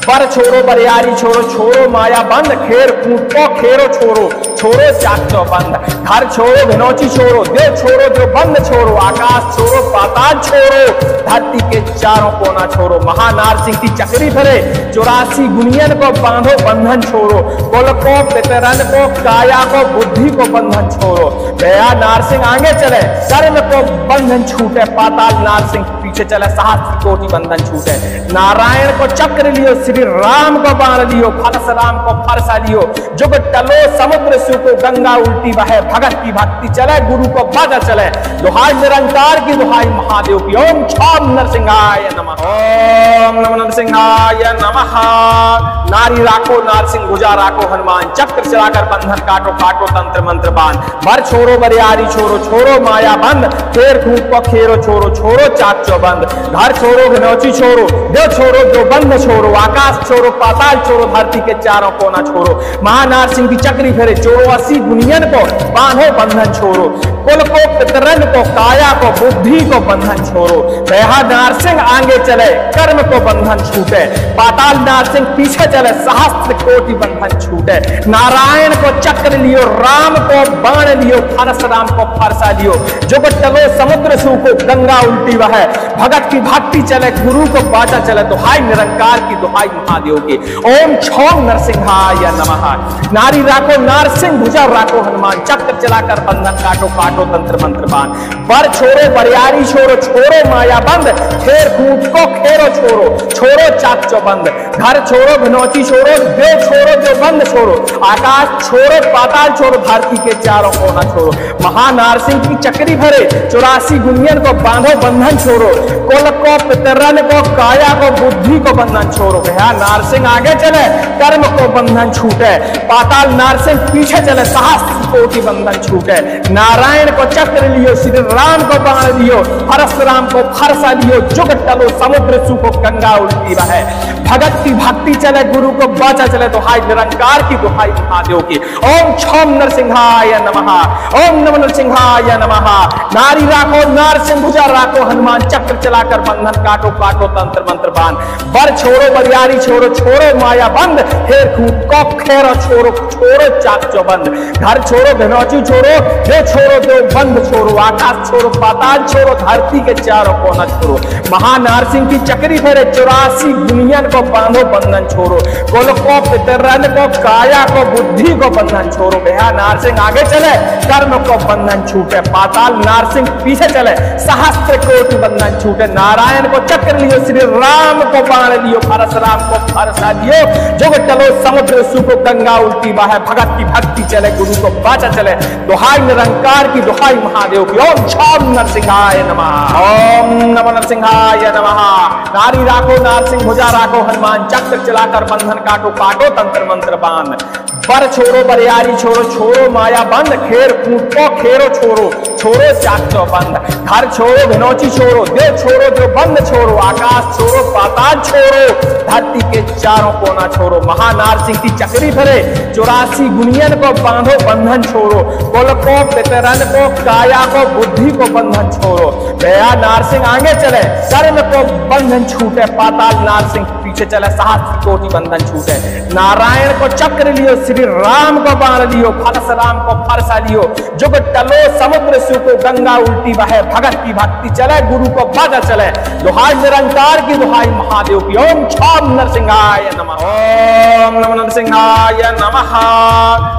बर छोड़ो बरियारी छोड़ो, छोड़ो माया बंद, खेर कूट को खेरो छोड़ो, छोड़ो चाचो बंद। घर छोड़ो भिनौची छोड़ो, देव छोड़ो जो बंद छोड़ो, आकाश छोड़ो पाताल छोड़ो, धरती के चारों कोना छोड़ो। महानारसिंह की चक्री भरे, 84 गुनियन को बांधो बंधन छोड़ो, कुल को पितरन को, काया को, बुद्धि को बंधन छोड़ो। दया नारसिंह आगे चले, कर्म को बंधन छूटे, पाताल नारसिंह पीछे चले, सहस्त्र कोटि बंधन छूटे। नारायण को चक्र लियो, श्री राम को बाण लियो, परशुराम को फरसा लियो, जुग टलो समुद्र सूखो, गंगा उल्टी बहे, भगत की भक्ति चले, गुरु को बाजा चले, दुहाई निरंकार की, दुहाई महादेव की। ओम छम नरसिंहाय नमः, ओम नमो नरसिंहाय नमः। नारी राखो नारसिंह, भुजा राखो हनुमान, चक्र चलाकर बंधन काटो, काटो तंत्र मंत्र बाण। बर छोड़ो बरियारी छोड़ो, छोड़ो माया बंद, खेर खूट को खेरो छोड़ो, छोड़ो चाचो बंद। घर छोड़ो भिनौची छोड़ो, देव छोड़ो जो बंद छोड़ो, आकाश छोड़ो पाताल छोड़ो, धरती के चारों कोना छोड़ो। महानारसिंह की चक्री फेरे, 84 गुनियन को बांधो बंधन छोड़ो, कुल को पितरन को, काया को, बुद्धि को बंधन छोड़ो। दया नारसिंह आगे चले, कर्म को बंधन छूटे, पाताल नारसिंह पीछे चले, सहस्त्र कोटि बंधन छूटे। नारायण को चक्र लियो, राम को बाण लियो, परशुराम को फरसा लियो, जुग टलो समुद्र सूखो, गंगा उल्टी बहे, भगत की भक्ति चले, गुरु को बाचा चले, दुहाई निरंकार की, दुहाई महादेव की। ओम छम नरसिंहाय नमः। नारी राखो नारसिंह, भुजा राखो हनुमान, चक्र चलाकर बंधन काटो, काटो तंत्र मंत्र बाण। बर छोड़ो बरियारी छोड़ो, छोड़ो माया बंद, खेर कूट को खेरो छोड़ो, छोड़ो चाचो बंद। घर छोड़ो भिनौची छोड़ो, देव छोड़ो जो बंद छोड़ो, आकाश छोड़ो पाताल छोड़ो, धरती के चारों कोना छोड़ो। महानारसिंह की चक्री भरे, 84 गुनियन को बांधो बंधन छोड़ो, कुल को पितरन को, काया को, बुद्धि को बंधन छोड़ो। भैया नारसिंह आगे चले, कर्म को बंधन छूटे, पाताल नारसिंह पीछे चले, सहस्त्र कोटि बंधन छूटे। नारायण को चक्र लियो, श्री राम को बाण लियो, परशुराम को फरसा लियो, जुग टलो समुद्र सूखो, गंगा उल्टी बहे, भगत की भक्ति चले, गुरु को बाचा चले, दुहाई निरंकार की, दुहाई महादेव की। ओम छम नरसिंहाय नमः, ओम नमो नरसिंहाय नमः। नारी राखो नारसिंह, भुजा राखो हनुमान, चक्र चलाकर बंधन काटो, काटो तंत्र मंत्र बाण। बर छोड़ो बरियारी छोड़ो, छोड़ो माया बंद, खेर खूट को खेरो छोड़ो, छोड़ो चाचो बंद। घर छोड़ो भिनौची छोड़ो, देव छोड़ो जो बंद छोड़ो, आकाश छोड़ो पाताल छोड़ो, धरती के चारों कोना छोड़ो। महानारसिंह की चक्री फेरे, 84 गुनियन को बांधो बंधन छोड़ो, कुल को पितरन को, काया को, बुद्धि को बंधन छोड़ो। भैया नारसिंह आगे चले, कर्म को बंधन छूटे, पाताल नारसिंह पीछे चले, सहस्त्र कोटि बंधन छूटे। नारायण को चक्र लियो, श्री राम को बाण लियो, परशुराम को फरसा लियो, जुग टलो समुद्र सूखो, गंगा उल्टी बहे, भगत की भक्ति चले, गुरु को बाचा चले, दुहाई निरंकार की, दुहाई महादेव की। ओम छम नरसिंहाय नमः, ओम नमो नरसिंहाय नमः। नारी राखो नारसिंह, भुजा राखो हनुमान, चक्र चलाकर बंधन काटो, काटो तंत्र मंत्र बाण। बर छोड़ो बरियारी छोड़ो, छोड़ो माया बंद, खेर कूट को खेरो छोड़ो, छोड़ो चाचो बंद। घर छोड़ो भिनौची छोड़ो, देव छोड़ो जो बंद छोड़ो, आकाश छोड़ो पाताल छोड़ो, धरती के चारों कोना छोड़ो। महानारसिंह की चक्री भरे, 84 गुनियन को बांधो बंधन छोड़ो, कुल को पितरन को, काया को, बुद्धि को बंधन छोड़ो। दया नारसिंह आगे चले, कर्म को बंधन छूटे, पाताल नारसिंह पीछे चले, सहस्त्र कोटि बंधन छूटे। नारायण को चक्र लियो, श्री राम को बाण लियो, परशुराम को फरसा लियो, जुग टलो समुद्र सूखो, गंगा उल्टी बहे, भगत की भक्ति चले, गुरु को बाजा चले, दुहाई निरंकार की, दुहाई महादेव की। ओम छम नरसिंहाय नमः, ओम नमो नरसिंहाय नमः।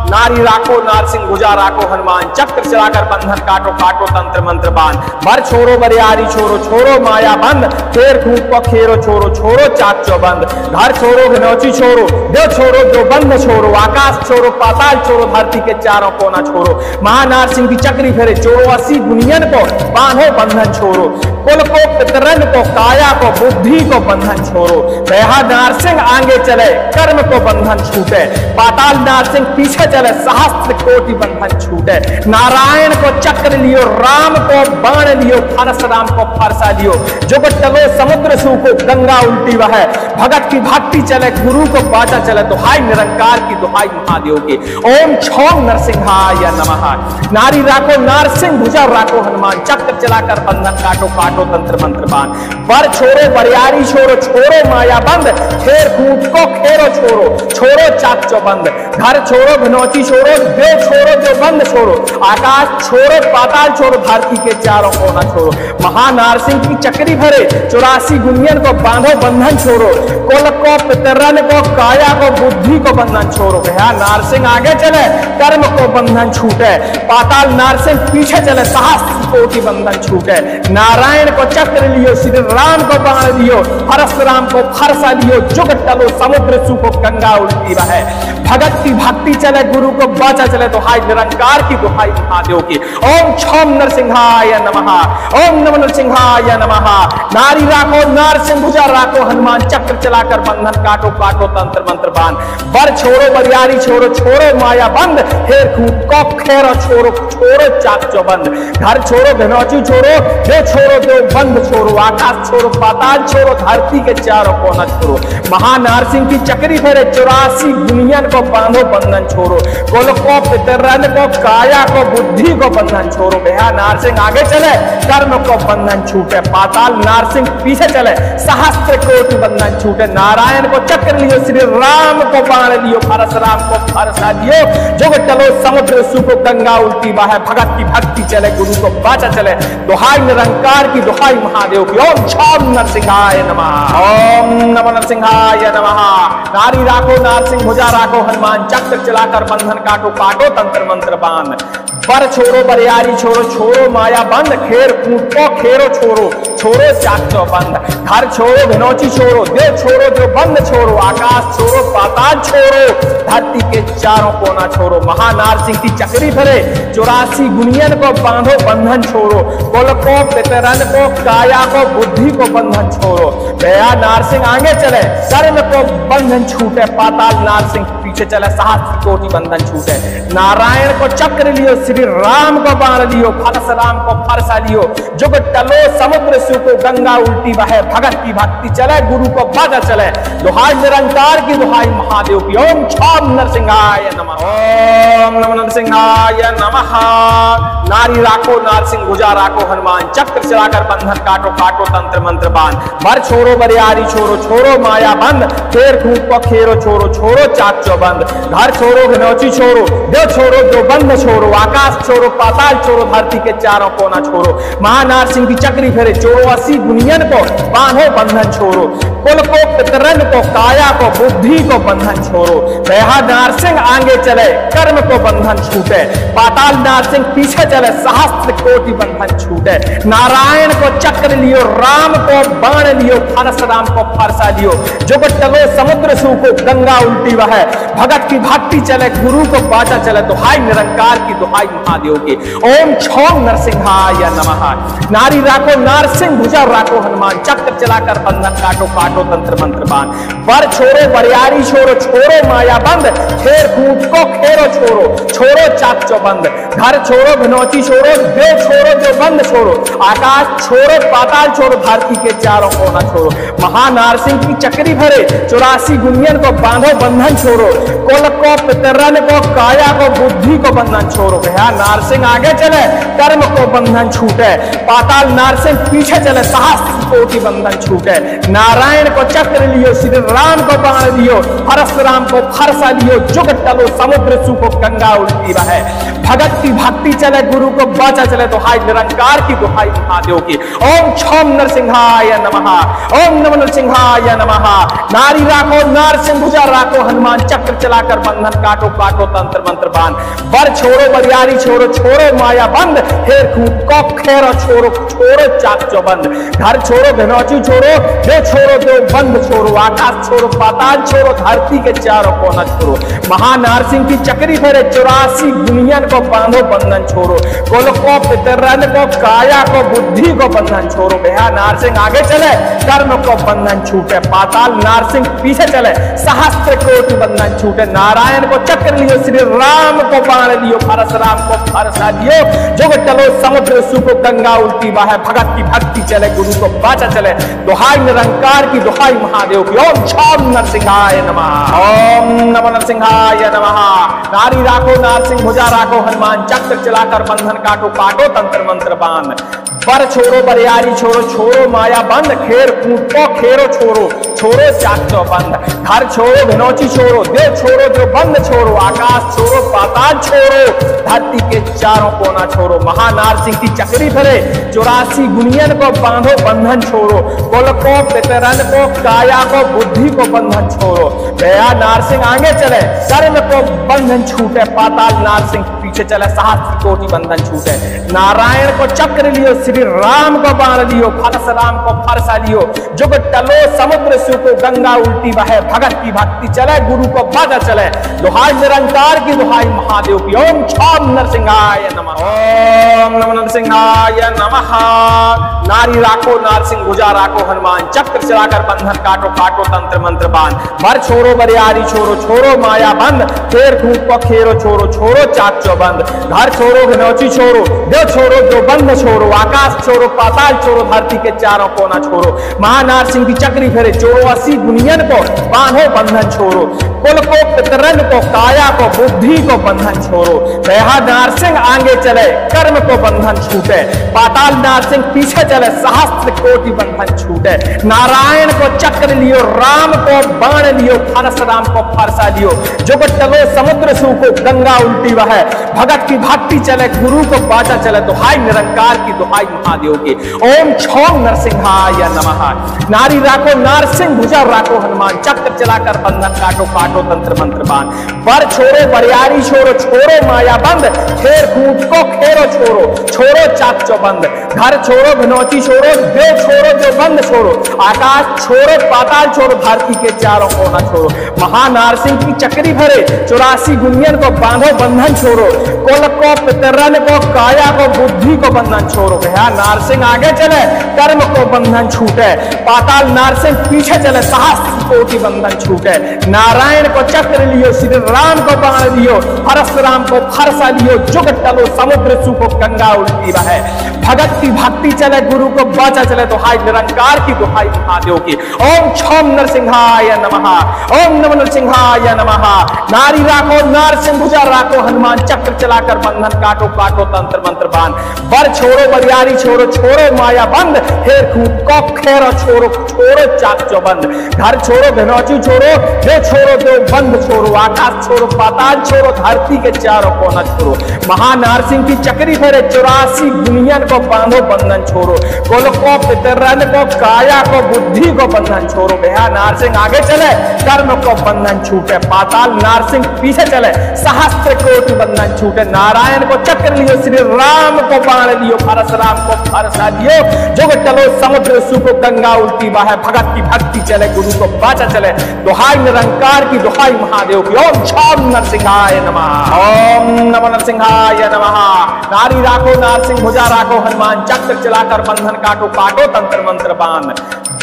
नारी राखो नारसिंह, भुजा राखो हनुमान, चक्र चलाकर बंधन काटो, काटो तंत्र मंत्र बाण। बर छोड़ो बरियारी छोड़ो, छोड़ो माया बंद, खेर खूट को खेरो छोड़ो, छोड़ो चाचो बंद। घर छोड़ो भिनौची छोड़ो, देव छोड़ो जो बंद छोड़ो, आकाश छोड़ो पाताल छोड़ो, धरती के चारों कोना छोड़ो। महानारसिंह की चक्री फेरे, 84 84 गुनियन को बांधो बंधन छोड़ो, कुल को पितरन को काया को बुद्धि को बंधन छोड़ो। दया नारसिंह आगे चले कर्म को बंधन छूटे, पाताल नारसिंह पीछे चले सहस्त्र कोटि बंधन छूटे। नारायण को चक्र लियो, राम को बाण लियो, परशुराम को फरसा लियो। जुगत टलो समुद्र सूखो, गंगा उल्टी वहे, भगत की भक्ति चले, गुरु को बाचा चले। दुहाई निरंकार की, दुहाई महादेव की। ओम छोम नरसिंहाय नमः। नारी राखो नारसिंह, भुजा राखो हनुमान, चक्र चलाकर बंधन काटो काटो तंत्र मंत्र बाण। बर छोड़ो बरियारी छोड़ो, छोड़ो माया बंद, खेर कूट को खेरो छोड़ो, छोड़ो चाक चौबंद। घर छोड़ो भिनौती छोड़ो, देव छोड़ो जो बंद छोड़ो, आकाश छोड़ो पाताल छोड़ो, धरती के चारों कोना छोड़ो। महानारसिंह की चक्री भरे, 84 गुनियन को बांधो बंधन छोड़ो, कुल को पितरन को काया को बुद्धि को बंधन छोड़ो। भैया नारसिंह आगे चले कर्म को बंधन छूटे, पाताल नारसिंह पीछे चले सहस्त्र कोटि बंधन छूटे। नारायण को चक्र लियो, श्री राम को बाण लियो, परशुराम को फरसा लियो। जुग टलो समुद्र सूखो, गंगा उल्टी वहे, भगत की भक्ति चले, गुरु को बाचा चले। दुहाई निरंकार की, दुहाई महादेव की। ओम छोम नरसिंहाय नमः, ओम नमः नरसिंहाय नमः। नारी राखो नारसिंह, भुजा राखो हनुमान, चक्र चलाकर बंधन काटो काटो तंत्र मंत्र बाण। बर छोड़ो बरियारी छोड़ो, छोड़ो माया बंद, हेर कूट को खेरो छोड़ो, छोड़ो चाक चौबंद। घर छोड़ो भिनौती छोड़ो, देव छोड़ो देव बंद छोड़ो, आकाश छोड़ो पाताल छोड़ो, धरती के चारों कोना छोड़ो। महानारसिंह की चक्री फेरे, 84 गुनियन को बांधो बंधन छोड़ो, कुल को पितरन को काया को बुद्धि को बंधन छोड़ो। भैया नारसिंह आगे चले कर्म को बंधन छूटे, पाताल नारसिंह पीछे चले सहस्त्र कोटि बंधन छूटे। नारायण को चक्र लियो, श्री राम को बाण लियो, परशुराम को फरसा लियो। जुग टलो समुद्र सूखो, गंगा उल्टी वहे, भगत की भक्ति चले, गुरु को बाचा चले। दुहाई निरंकार की, दुहाई महादेव की। ओम छोम नरसिंहाय नमः, ओम नमः नरसिंहाय नमः। नारी राखो नारसिंह, भुजा राखो हनुमान, चक्र चलाकर बंधन काटो काटो तंत्र मंत्र बाण। बर छोड़ो बरियारी छोड़ो, छोड़ो माया बंद, खेर कूट को खेरो छोड़ो, छोड़ो चाक चौबंद। घर छोड़ो भिनौती छोड़ो, देव छोड़ो जो बंद छोड़ो, आकाश छोड़ो पाताल छोड़ो, धरती के चारों कोना छोड़ो। महानारसिंह की चक्री भरे, 84 गुनियन को बांधो बंधन छोड़ो, कुल को पितरन को काया को बुद्धि को बंधन छोड़ो। दया नारसिंह आगे चले कर्म को बंधन छूटे, पाताल नारसिंह पीछे चले सहस्त्र कोटि बंधन छूटे। नारायण को चक्र लियो, श्री राम को बाण लियो, परशुराम को फरसा लियो। जुग टलो समुद्र सूखो, गंगा उल्टी वहे, भगत की भक्ति चले, गुरु को बाजा चले। दुहाई निरंकार की, दुहाई महादेव की। ओम छोम नरसिंहाय नमः, ओम नमः नरसिंहाय नमः। नारी राखो नारसिंह, भुजा राखो हनुमान, चक्र चलाकर बंधन काटो काटो तंत्र मंत्र बाण। बर छोड़ो बरियारी छोड़ो, छोड़ो माया बंद, खेर कूट को खेरो छोड़ो, छोड़ो चाक चौबंद। घर छोड़ो भिनौती छोड़ो, देव छोड़ो जो बंद छोड़ो, आकाश छोड़ो पाताल छोड़ो, धरती के चारों कोना छोड़ो। महानारसिंह की चक्री फेरे, 84 गुनियन को बांधो बंधन छोड़ो, कुल को पितरन को काया को बुद्धि को बंधन छोड़ो। दया नारसिंह आगे चले कर्म को बंधन छूटे, पाताल नारसिंह पीछे चले सहस्त्र कोटि बंधन छूटे। नारायण को चक्र लियो, राम को बाण लियो, परशुराम को फरसा लियो। जुग टलो समुद्र सूखो, गंगा उल्टी वहे, भगत की भक्ति चले, गुरु को बाचा चले। दुहाई निरंकार की, दुहाई महादेव की। ओम छोम नरसिंहाय नमः। नारी राखो नारसिंह, भुजा राखो हनुमान, चक्र चलाकर बंधन काटो काटो तंत्र मंत्र बाण। बर छोड़ो बरियारी छोड़ो, छोड़ो माया बंद, खेर कूट को खेरो छोड़ो, छोड़ो चाक चौबंद। घर छोड़ो भिनौती छोड़ो, देव छोड़ो जो बंद छोड़ो, आकाश छोड़ो पाताल छोड़ो, धरती के चारों कोना छोड़ो। महानारसिंह की चक्री भरे, 84 गुनियन को बांधो बंधन छोड़ो, कुल को पितरन को काया को बुद्धि को बंधन छोड़ो। भैया नारसिंह आगे चले कर्म को बंधन छूटे, पाताल नारसिंह पीछे चले सहस्त्र कोटि बंधन छूटे। नारायण को चक्र लियो, श्री राम को बाण लियो, परशुराम को फरसा लियो। जुग टलो समुद्र सूखो, गंगा उल्टी वहे, भगत की भक्ति चले, गुरु को बाचा चले। दुहाई निरंकार की, दुहाई महादेव की। ओम छोम नरसिंहाय नमः, ओम नमः नरसिंहाय नमः। नारी राखो नारसिंह, भुजा राखो हनुमान, चक्र चलाकर बंधन काटो काटो तंत्र मंत्र बाण। बर छोड़ो बरियारी छोड़ो, छोड़ो माया बंद, हेर कूट को खेरो छोड़ो, छोड़ो चाक चौबंद। घर छोड़ो छोड़ो घनौची छोड़ो, देव छोड़ो देव बंध छोड़ो, आकाश छोड़ो पाताल छोड़ो, धरती के चारों कोना छोड़ो, महानारसिंह की चक्री भरे 84 दुनियन को बांधो बंधन छोड़ो, कुल को पितरन को काया को बुद्धि को बंधन छोड़ो, भैया नारसिंह आगे चले कर्म को बंधन छूटे, पाताल नारसिंह पीछे चले सहस्त्र कोटि बंधन छूटे, नारायण को चक्र लियो, श्री राम को बाण लियो, परशुराम को फरसा दियो, जुग चलो समुद्र सुखो गंगा उल्टी बाहे, भगत की भक्ति चले गुरु को बाचा चले, दुहाई निरंकार की दुहाई महादेव की, ओम छाम नरसिंहाय नमः, ओम नमो नरसिंहाय नमः। नारी राखो नारसिंह भुजा राखो हनुमान, चक्र चलाकर बंधन काटो काटो तंत्र मंत्र बांध, पर छोड़ो बरियारी छोड़ो, छोड़ो माया बंद, खेर कूट को खेरो छोड़ो, छोड़ो चाचो बंद, घर छोड़ो घनौची छोड़ो, देव छोड़ो देव बंद छोड़ो, आकाश छोड़ो पाताल छोड़ो, धरती के चारों कोना छोड़ो, महानारसिंह की चक्री भरे 84 गुनियन को बांधो बंधन छोड़ो, कुल को पितरन को काया को बुद्धि को बंधन छोड़ो, भैया नारसिंह आगे चले कर्म को बंधन छूटे, पाताल नारसिंह पीछे चले सहस्त्र कोटि बंधन छूटे, नारायण को चक्र लियो, श्री राम को बाण लियो, परशुराम को फरसा लियो, जुग टलो समुद्र सुखो गंगा उल्टी बहे, भगत की भक्ति चले गुरु को बाजा चले, दुहाई निरंकार की दुहाई महादेव की, ओम छाम नरसिंहाय नमः, ओम नमो नरसिंहाय नमः। नारी राखो नारसिंह भुजा राखो हनुमान, चक्र चलाकर बंधन काटो काटो तंत्र मंत्र बांध, बर छोड़ो बरियारी छोड़ो, छोड़ो माया बंद, खेर खूट को खेरो छोड़ो, छोड़ो चाचो बंद, घर छोड़ो घनौची छोड़ो, देव छोड़ो जो बंध छोड़ो, आकाश छोड़ो पाताल छोड़ो, धरती के चारों कोना छोड़ो, महानारसिंह की चक्री फेरे 84 दुनियन को बांधो बंधन छोड़ो, कुल को पितरन को काया को बुद्धि को बंधन छोड़ो, भैया नारसिंह आगे चले कर्म को बंधन छूटे, पाताल नारसिंह पीछे चले सहस्त्र कोटि बंधन छूटे, नारायण को चक्र लियो, राम को बाण लियो, परशुराम को फरसा लियो, जुग टलो समुद्र सूखो गंगा उल्टी बहे, भगत की भक्ति चले गुरु को बाचा चले, दुहाई निरंकार की दुहाई महादेव की, ओम छौम नरसिंहाय नमः। नारी राखो नारसिंह भुजा राखो हनुमान, चक्र चलाकर बंधन काटो काटो तंत्र मंत्र बांध, बर छोड़ो बरियारी छोड़ो, छोड़ो माया बंद, खेर कूट को खेरो छोड़ो, छोड़ो चाचो बंद, घर छोड़ो घनौची छोड़ो, देव छोड़ो जो बंद छोड़ो, आकाश छोड़ो पाताल छोड़ो, धरती के चारों कोना छोड़ो, महानारसिंह की चक्री भरे 84 गुनियन को बांधो बंधन छोड़ो, कुल को पितरन को काया को बुद्धि को बंधन छोड़ो, भैया नारसिंह आगे चले कर्म को बंधन छूटे, पाताल नारसिंह पीछे चले सहस्त्र कोटि बंधन छूटे, नारायण को चक्र लियो, श्री राम को बाण लियो, परशुराम को फरसा लियो, जुग टलो समुद्र सुखो गंगा उल्टी बहे, भगत की भक्ति चले गुरु को बाचा चले, दुहाई निरंकार की दुहाई महादेव की, ओम छौम नरसिंहाय नमः, ओम नमो नरसिंहाय नमः। नारी राखो नारसिंह भुजा राखो हनुमान, चक्र चलाकर बंधन काटो काटो तंत्र मंत्र बांध, बर छोड़ो बरियारी छोड़ो, छोड़ो माया बंद, खेर खूट को खेरो छोड़ो, छोड़ो चाचो बंद, घर छोड़ो घनौची छोड़ो, देव छोड़ो देव बंद छोड़ो, आकाश छोड़ो पाताल छोड़ो, धरती के चारों कोना छोड़ो, महानारसिंह की चक्री फेरे 84 दुनियन को बांधो बंधन छोड़ो, कुल को पितरन को काया को बुद्धि को बंधन छोड़ो, भैया नारसिंह आगे चले कर्म को बंधन छूटे, पाताल नारसिंह पीछे चले सहस्त्र कोटि बंधन छूटे, नारायण को चक्र लियो, श्री राम को बाण लियो, परशुराम को फरसा लियो, जुग टलो समुद्र सुखो गंगा उल्टी बहे, भगत की भक्ति चले गुरु को बाचा चले, दुहाई निरंकार की दुहाई महादेव की, ओम छौम नरसिंहाय नमः, ओम नमो नरसिंहाय नमः। नारी राखो नारसिंह भुजा राखो हनुमान, चक्र चलाकर बंधन काटो काटो तंत्र मंत्र बांध,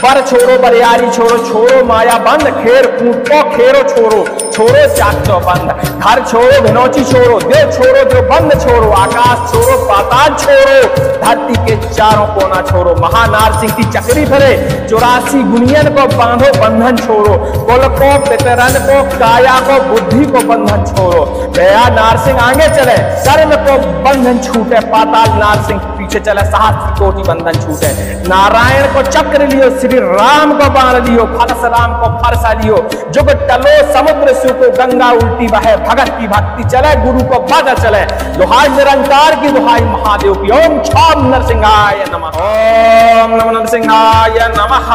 पर छोड़ो बरियारी छोड़ो, छोड़ो माया बंद, खेर कूट को खेरो छोड़ो, छोड़ो चाचो बंद, घर छोड़ो घनौची छोड़ो, देव छोड़ो जो बंद छोड़ो, आकाश छोड़ो पाताल छोड़ो, धरती के चारों कोना छोड़ो, महानारसिंह की चक्री भरे 84 गुनियन को बांधो बंधन छोड़ो, कुल को पितरन को काया को बुद्धि को बंधन छोड़ो, भैया नारसिंह आगे चले कर्म को बंधन छूटे, पाताल नारसिंह पीछे चले सहस्त्र कोटि बंधन छूटे, नारायण को चक्र लियो, श्री राम को बाण लियो, परशुराम को फरसा लियो, जुग टलो समुद्र सुको गंगा उल्टी बहे, भगत की भक्ति चले, गुरु को बाजा चले, दुहाई निरंकार की, दुहाई महादेव की। ओम छम नरसिंहाय नमः। ओम नमः नरसिंहाय नमः।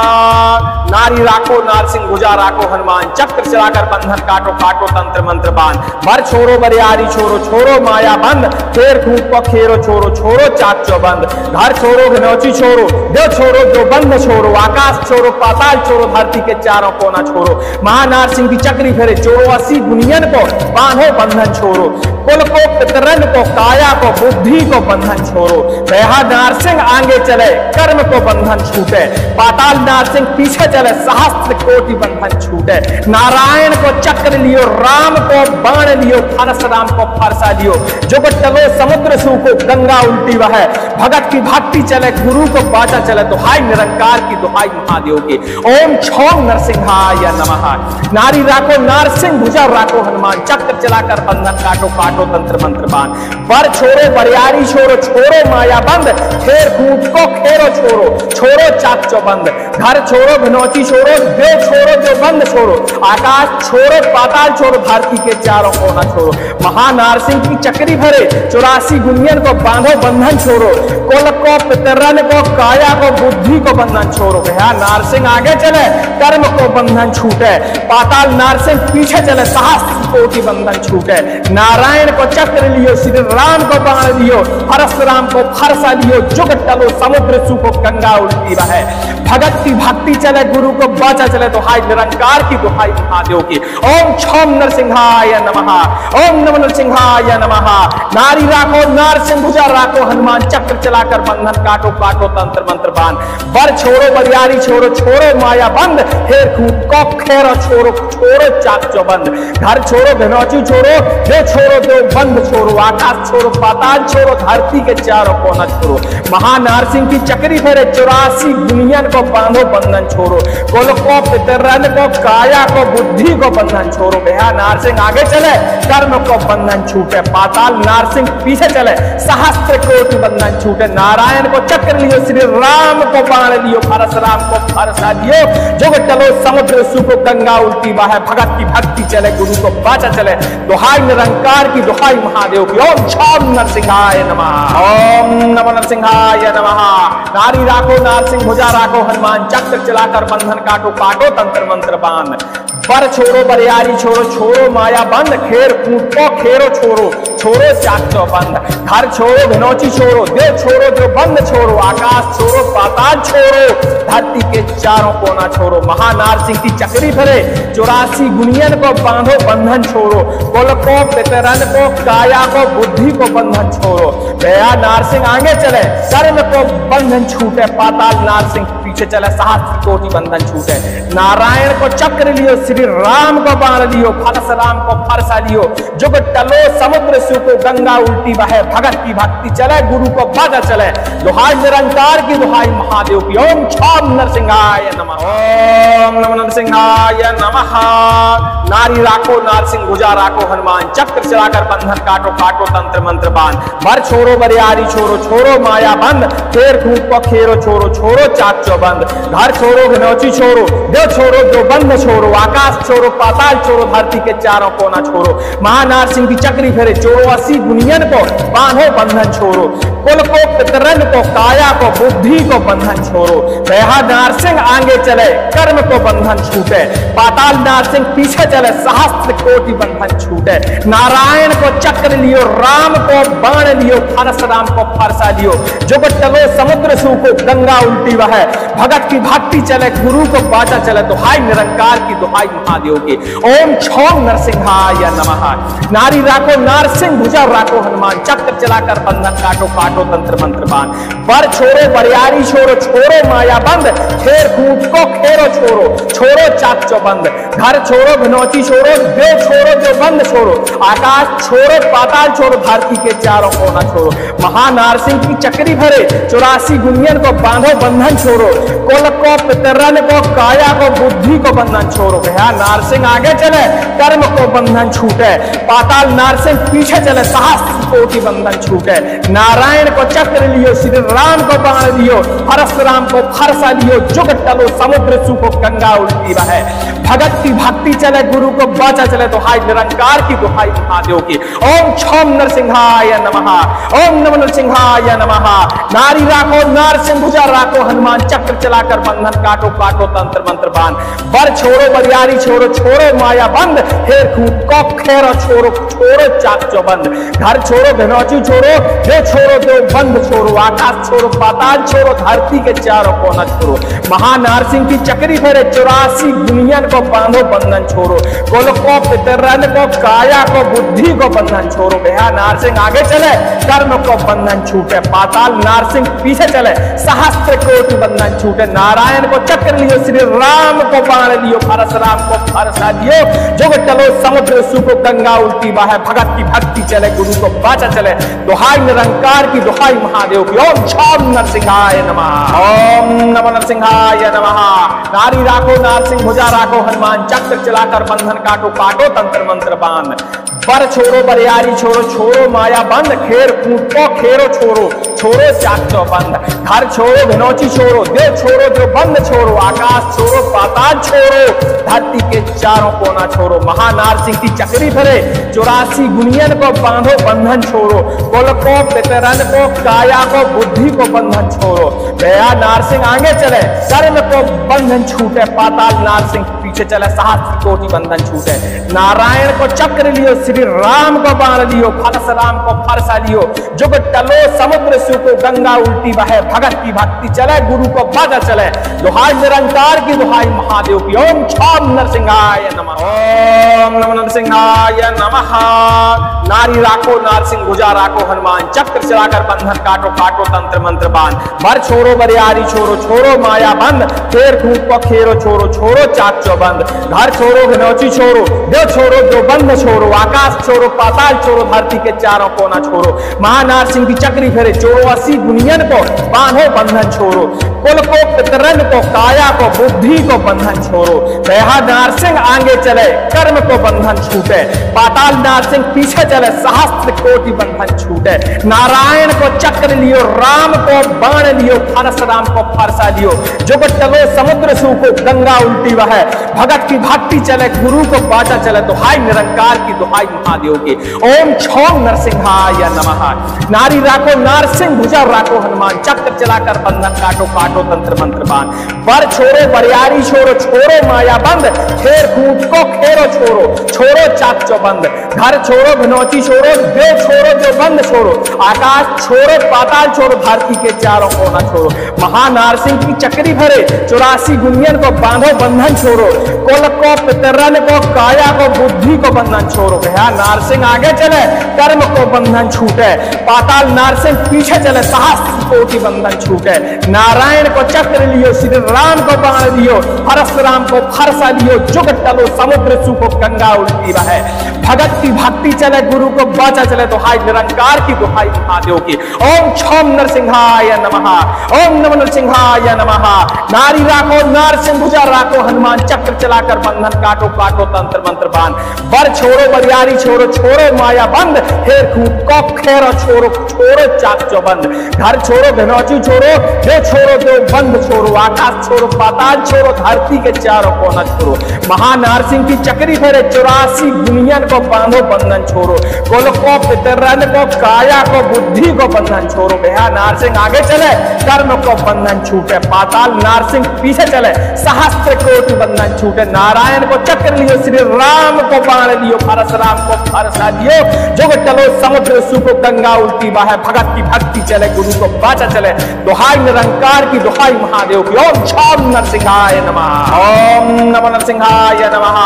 नारी राखो नारसिंह भुजा राखो हनुमान, चक्र चलाकर बंधन काटो काटो तंत्र मंत्र बांध, बर छोरो बरियारी छोरो छोरो माया बंद, खेर खूब को खेरो छोरो छोरो चाक चौबंद, घर छोरो घनौची छोरो देव छोरो जो बंद छोरो, आकाश छोरो पाताल छोरो धरती के चारों कोना छोरो, महानार सिंह की चक्री फेरे चोरो 80 गुनियन को बांधो बंधन छोरो, कुल को पितरन को काया को बुद्धि को बंधन छोरो, वह नारसिंह आगे चले कर्म को बंधन छूटे, पाताल नारसिंह पीछे चले सहस्त्र कोटि बंधन छूटे, नारायण को चक्र लियो राम को बाण लियो, परशुराम को फरसा लियो, जुगत टलो समुद्र सूखो गंगा उल्टी बहे, भगत की भक्ति चले गुरु को बाजा चले, दुहाई निरंकार की दुहाई महादेव की। ओम छम नरसिंहाय नमः। नारी राखो नारसिंह भुजा राखो हनुमान, चक्र चलाकर बंधन काटो काटो तंत्र मंत्र बांध, बर छोरो बरियारी छोरो छोरो माया बंद, खेर कूद को खेरो छोरो छोरो चाक चौबंद, घर छोरो घनौची छोरो देव छोरो जो बंद छोरो, आकाश छोरो पाताल छोरो धरती के चारों कोना छोरो, महानार सिंह की चक्री भरे 84 गुनियन को बांधो बंधन छोरो, कुल को पितरन को काया को बुद्धि को बंधन छोरो, भैया नारसिंह आगे चले कर्म को बंधन छूटे, पाताल नारसिंह पीछे चले सहस्त्र कोटि बंधन छूटे, नारायण को चक्र लियो श्री राम को बाण लियो, परशुराम को फरसा लियो, जुग टलो समुद्र सूखो गंगा उल्टी बहे, भगत की भक्ति चले गुरु को बाजा चले, दुहाई निरंकार की दुहाई महादेव की। ओम छम नरसिंहाय नमः। ओम नमः नरसिंहाय नमः। नारी राखो नारसिंह भुजा राखो हनुमान, चक्र चलाकर बंधन काटो काटो तंत्र मंत्र बांध, बर छोरो बरियारी छोरो छोरो माया बंद, खेर खूब को खेरो छोरो छोरो चाक चौबंद, घर छोरो घनौची छोरो देव छोरो देव बंद छोरो, आकाश छोरो पाताल छोरो धरती के चारों कोना छोरो, महानार सिंह की चक्री फेरे 84 गुनियन को बांधो बंधन छोरो, कुल को पितरन को काया को बुद्धि को बंधन छोरो, भैया नारसिंह आगे चले कर्म को बंधन छूटे, पाताल नारसिंह पीछे चले सहस्त्र कोटि बंधन छूटे, नारायण को चक्र लियो श्री राम को बाण लियो, परशुराम को फरसा लियो, जुग टलो समुद्र सूखो गंगा उल्टी बहे, भगत की भक्ति चले गुरु को बाजा चले, दुहाई निरंकार की दुहाई महादेव की। ओम छम नरसिंहाय नमः। ओम नमः नरसिंहाय नमः। नारी राखो नारसिंह भुजा राखो हनुमान, चक्र चलाकर बंधन काटो काटो तंत्र मंत्र बांध, पर छोरो बरियारी छोरो छोरो माया बंद, खेर कूद को खेरो छोरो छोरो चाक चौबंद, घर छोरो घनौची छोरो देव छोरो जो बंद छोरो, आकाश छोरो पाताल छोरो धरती के चारों कोना छोरो, महानार सिंह की चक्री भरे 84 गुनियन को बांधो बंधन छोरो, कुल को पितरन को काया को बुद्धि को बंधन छोरो, भैया नारसिंह आगे चले कर्म को बंधन छूटे, पाताल नारसिंह पीछे चले सहस्त्र कोटि बंधन छूटे, नारायण को चक्र लियो श्री राम को बाण लियो, परशुराम को फरसा लियो, जुग टलो समुद्र सूखो गंगा उल्टी बहे, भगत की भक्ति चले गुरु को बाजा चले, दुहाई निरंकार की दुहाई महादेव की। ओम छम नरसिंहाय नमः। ओम नमः नरसिंहाय नमः। नारी राखो नारसिंह भुजा राखो हनुमान, चक्र चलाकर बंधन काटो काटो तंत्र मंत्र बांध, बर छोरो बरियारी छोरो छोरो माया बंद, खेर खूब को खेरो छोरो छोरो चाक चौबंद, घर छोरो घनौची छोरो देव छोरो जो बंद छोरो, आकाश छोरो पाताल छोरो धरती के चारों कोना छोरो, महानार सिंह की चक्री फेरे 84 गुनियन को बांधो बंधन छोरो, कुल को पितरन को काया को बुद्धि को बंधन छोरो, वह नारसिंह आगे चले कर्म को बंधन छूटे, पाताल नारसिंह पीछे चले सहस्त्र कोटि बंधन छूटे, नारायण को चक्र लियो राम को बाण लियो, परशुराम को फरसा लियो, जुग टलो समुद्र सूखो गंगा उल्टी बहे, भगत की भक्ति चले गुरु को बाजा चले, दुहाई निरंकार की दुहाई महादेव की। ओम छम नरसिंहाय नमः। नारी राखो नारसिंह भुजा राखो हनुमान, चक्र चलाकर बंधन काटो काटो तंत्र मंत्र बांध, बर छोरो बरियारी छोरो छोरो माया बंद, खेर कूद को खेरो छोरो छोरो चाक चौबंद, घर छोरो घनौची छोरो देव छोरो जो बंद छोरो, आकाश छोरो पाताल छोरो धरती के चारों कोना छोरो, महानार सिंह की चक्री भरे 84 गुनियन को बांधो बंधन छोरो, कुल को पितरन को काया को बुद्धि को बंधन छोरो, भैया नारसिंह आगे चले कर्म को बंधन छूटे, पाताल नारसिंह पीछे चले सहस्त्र कोटि बंधन छूटे, नारायण को चक्र लियो श्री राम को बाण लियो, परशुराम को फरसा लियो, जुग टलो समुद्र सूखो गंगा उल्टी बहे, भगत की की भक्ति चले, गुरु को बाचा चले, दुहाई निरंकार की, दुहाई महादेव की। ओम छम नरसिंहाय नमः, ओम नमः नरसिंहाय नमः। नारी राखो नारसिंह भुजा राखो, हनुमान चक्र चलाकर बंधन काटो काटो तंत्र मंत्र बांध। बर छोड़ो बरियारी छोड़ो, छोड़ो माया बंद, हेर खूट को खेरो छोड़ो, छोड़ो चाक चौबंद। घर छोड़ो घनौची छोड़ो, दे छोड़ो दो बंद छोड़ो, आकाश छोड़ो पाताल छोड़ो, धरती के चारों कोना छोड़ो। महानारसिंह की चक्री फेरे, 84 दुनिया को बांधो बंधन छोड़ो। कुल को पितरन को, काया को, बुद्धि को बंधन छोड़ो। भैया नारसिंह आगे चले, कर्म को बंधन छूटे, पाताल नारसिंह पीछे चले, सहस्त्र कोटि बंधन छूटे। नारायण को चक्र लियो, श्री राम को बाण लियो, परशुराम को फरसा दियो। जुग चलो समुद्र सुको, गंगा उल्टी बाहे, भगत की भक्ति चले, गुरु को बाचा चले, दुहाई निरंकार की, दुहाई महादेव की। ओम छम नरसिंहाय नमः, ओम नमः नरसिंहाय नमः। नारी राखो नारसिंह भुजा राखो, हनुमान चक्र चलाकर बंधन काटो काटो तंत्र मंत्र बांध। बर छोड़ो बरियारी छोड़ो, छोड़ो माया बंद, खेर कूट को खेरो छोड़ो, छोड़ो चाक चौबंद। घर छोड़ो घनौची छोड़ो, देव छोड़ो जो बंद छोड़ो, आकाश छोड़ो पाताल छोड़ो, धरती के चारों कोना छोड़ो। महानारसिंह की चक्री भरे, 84 गुनियन को बांधो बंधन छोड़ो। कुल को पितरन को, काया को, बुद्धि को बंधन छोड़ो। भैया नारसिंह आगे चले, कर्म को बंधन छूटे, पाताल नारसिंह पीछे चले, सहस्त्र कोटि बंधन छूटे। नारायण को चक्र लियो, श्री राम को बाण लियो, परशुराम को फरसा लियो। जुग टलो समुद्र सुको, गंगा उल्टी बहे, भगत की भक्ति चले, गुरु को बाजा चले, दुहाई निरंकार की, दुहाई महादेव की। ओम छम नरसिंहाय नमः, ओम नमः नरसिंहाय नमः। नारी राखो नारसिंह भुजा राखो, हनुमान चक्र चलाकर बंधन काटो काटो तंत्र मंत्र बांध। बर छोड़ो बरियारी छोड़ो, छोड़ो माया बंद, खेर खूट को खेरो छोड़ो, छोड़ो चाक चौबंद। घर छोड़ो घनौची छोड़ो, देव छोड़ो जो बंद छोड़ो, आकाश छोड़ो पाताल छोड़ो, धरती के चारों कोना छोड़ो। महानारसिंह की चक्री फेरे, 84 दुनियन को बांधो बंधन छोड़ो। कुल को पितरन को, काया को, बुद्धि को बंधन छोड़ो। भैया नारसिंह आगे चले, कर्म को बंधन छूटे, पाताल नारसिंह पीछे चले, सहस्त्र कोटि बंधन छूटे। नारायण को चक्र लियो, राम को बाण लियो, परशुराम को फरसा लियो। जुग टलो समुद्र सूको, गंगा उल्टी बहे, भगत की भक्ति चले, गुरु को बाचा चले, दुहाई निरंकार की, दुहाई महादेव की। ओम छम नरसिंहाय नमः। नारी राखो नारसिंह भुजा राखो, हनुमान चक्र चलाकर बंधन काटो काटो तंत्र मंत्र बांध। बर छोड़ो बरियारी छोड़ो, छोड़ो माया बंद, खेर कूट को खेरो छोड़ो, छोड़ो चाक चौबंद। घर छोड़ो घनौची छोड़ो, देव छोड़ो जो बंद छोड़ो, आकाश छोड़ो पाताल छोड़ो, धरती के चारों कोना छोड़ो। महानारसिंह की चक्री भरे, 84 गुनियन को बांधो बंधन छोड़ो। कुल को पितरन को, काया को, बुद्धि को बंधन छोड़ो। भैया नारसिंह आगे चले, कर्म को बंधन छूटे, पाताल नारसिंह पीछे चले, सहस्त्र कोटि बंधन छूटे। नारायण को चक्र लियो, श्री राम को बाण लियो, परशुराम को फरसा लियो। जुग टलो समुद्र सुको, गंगा उल्टी बहे, भगत की भक्ति चले, गुरु को बाचा चले, दुहाई निरंकार की, दुहाई महादेव की। ओम छम नरसिंहाय नमः, ओम नमः नरसिंहाय नमः। नारी राखो नारसिंह भुजा राखो, हनुमान चक्र चलाकर बंधन काटो काटो तंत्र मंत्र बांध। बर छोड़ो बरियारी छोड़ो, छोड़ो माया बंद, हेर खूट को खेरो छोड़ो, छोड़ो चाक चौबंद। घर छोड़ो घनौची छोड़ो, देव छोड़ो जो बंद छोड़ो, आकाश छोड़ो पाताल छोड़ो, धरती के चारों कोना छोड़ो। महानारसिंह की चक्री फेरे, 84 दुनियन को बांधो बंधन छोड़ो। कुल को पितरन को, काया को, बुद्धि को बंधन छोड़ो। भैया नारसिंह आगे चले, कर्म को बंधन छूटे, पाताल नारसिंह पीछे चले, सहस्त्र कोटि बंधन छूटे। नारायण को चक्र लियो, श्री राम को बाण लियो, परशुराम को फरसा लियो। जुग टलो समुद्र सुको, गंगा उल्टी बहे, भगत की भक्ति चले, गुरु को बाचा चले, दुहाई निरंकार की, दुहाई महादेव की। ओम छम नरसिंहाय नमः, ओम नमः नरसिंहाय नमः।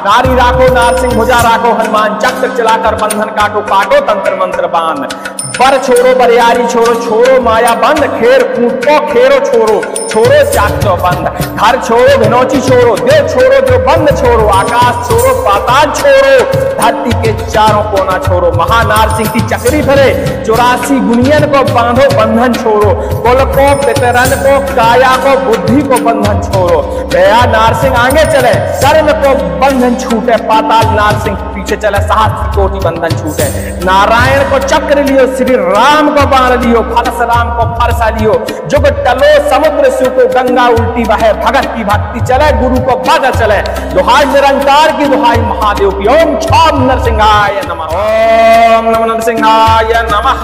नारी राखो नारसिंह भुजा राखो, हनुमान चक्र चलाकर बंधन काटो काटो तंत्र मंत्र बांध। बर छोड़ो बरियारी छोड़ो, छोड़ो माया बंद, खेर कूट को खेरो छोड़ो, छोड़ो चाक चौबंद। घर छोड़ो घनौची छोड़ो, देव छोड़ो जो बंद छोड़ो, आकाश छोड़ो पाताल छोड़ो, धरती के चारों कोना छोड़ो। महानारसिंह की चक्री भरे, 84 गुनियन को बांधो बंधन छोड़ो। कुल को पितरन को, काया को, बुद्धि को बंधन छोड़ो। भैया नारसिंह आगे चले, कर्म को बंधन छूटे, पाताल नारसिंह पीछे चले, सहस्त्र कोटि बंधन छूटे। नारायण को चक्र लियो, श्री राम को बाण लियो, परशुराम को फरसा लियो। जुग टलो समुद्र सुको गंगा उल्टी बहे, भगत की भक्ति चले, गुरु को बाजा चले, दुहाई निरंकार की, दुहाई महादेव की। ओम छम नरसिंहाय नमः। ओम नमो नरसिंहाय नमः।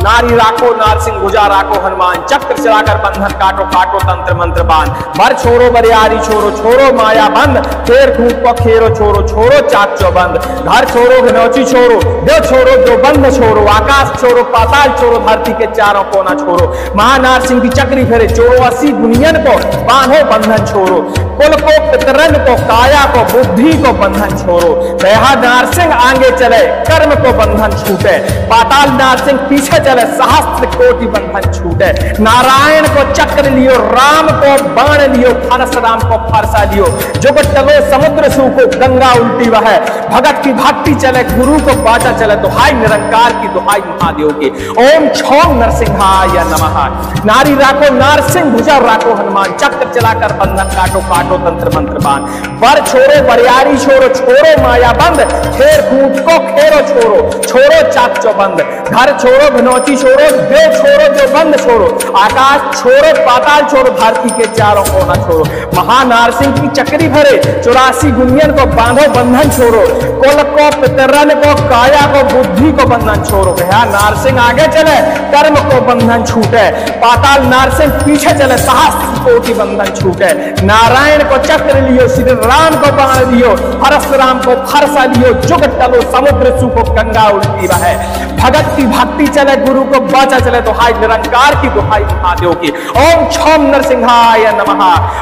नारी राखो नारसिंह, भुजा राखो हनुमान, चक्र चलाकर बंधन काटो, काटो तंत्र मंत्र बांध। बर छोरो बरियारी छोरो, छोरो माया बंद, खेर खूब को खेरो छोरो, छोरो चाक चौबंद। घर छोरो घनौची छोरो, देव छोरो जो बंद छोरो, आकाश छोरो पाताल छोरो, धरती के चारों कोना छोरो। महानार सिंह की चक्री फेरे, चोरो 80 दुनियन को बांधो बंधन छोरो, कुल को पितरन को, काया को, बुद्धि को बंधन छोरो। दया नारसिंह आगे चले, कर्म को बंधन छूटे, पाताल नारसिंह पीछे चले, सहस्त्र कोटि बंधन छूटे। नारायण को चक्र लियो, राम को बाण लियो, परशुराम को फरसा लियो, जुगत टलो समुद्र सूखो, गंगा उल्टी बहे, भगत की भक्ति चले, गुरु को बाचा चले, दुहाई निरंकार की, दुहाई महादेव की। ओम छम नरसिंहाय नमः। नारी राखो नारसिंह, भुजा राखो हनुमान, चक्र चलाकर बंधन काटो, काटो तंत्र मंत्र बांध। बर छोरो बरियारी छोरो, छोरो माया बंद, खेर कूट को खेरो छोरो, छोरो चाक चौबंद। घर छोरो घनौची छोरो, देव छोरो जो बंद छोरो, आकाश छोरो पाताल छोरो, धरती के चारों कोना छोरो। महानारसिंह की चक्री भरे, 84 गुनियन को बांधो बंधन छोरो, कुल को पितरन को, काया को, बुद्धि को बंधन छोरो। भैया नारसिंह आगे चले, कर्म को बंधन छूटे, पाताल नारसिंह पीछे चले, सहस्त्र कोटि बंधन छूटे। नारायण को चक्र लियो, श्री राम को बाण लियो, परशुराम को फरसा लियो, जुगत टलो समुद्र सूखो, गंगा उल्टी बहे, भगत की भक्ति चले, गुरु को बाचा चले, दुहाई निरंकार की, दुहाई महादेव की। ओम छम नरसिंहाय नमः।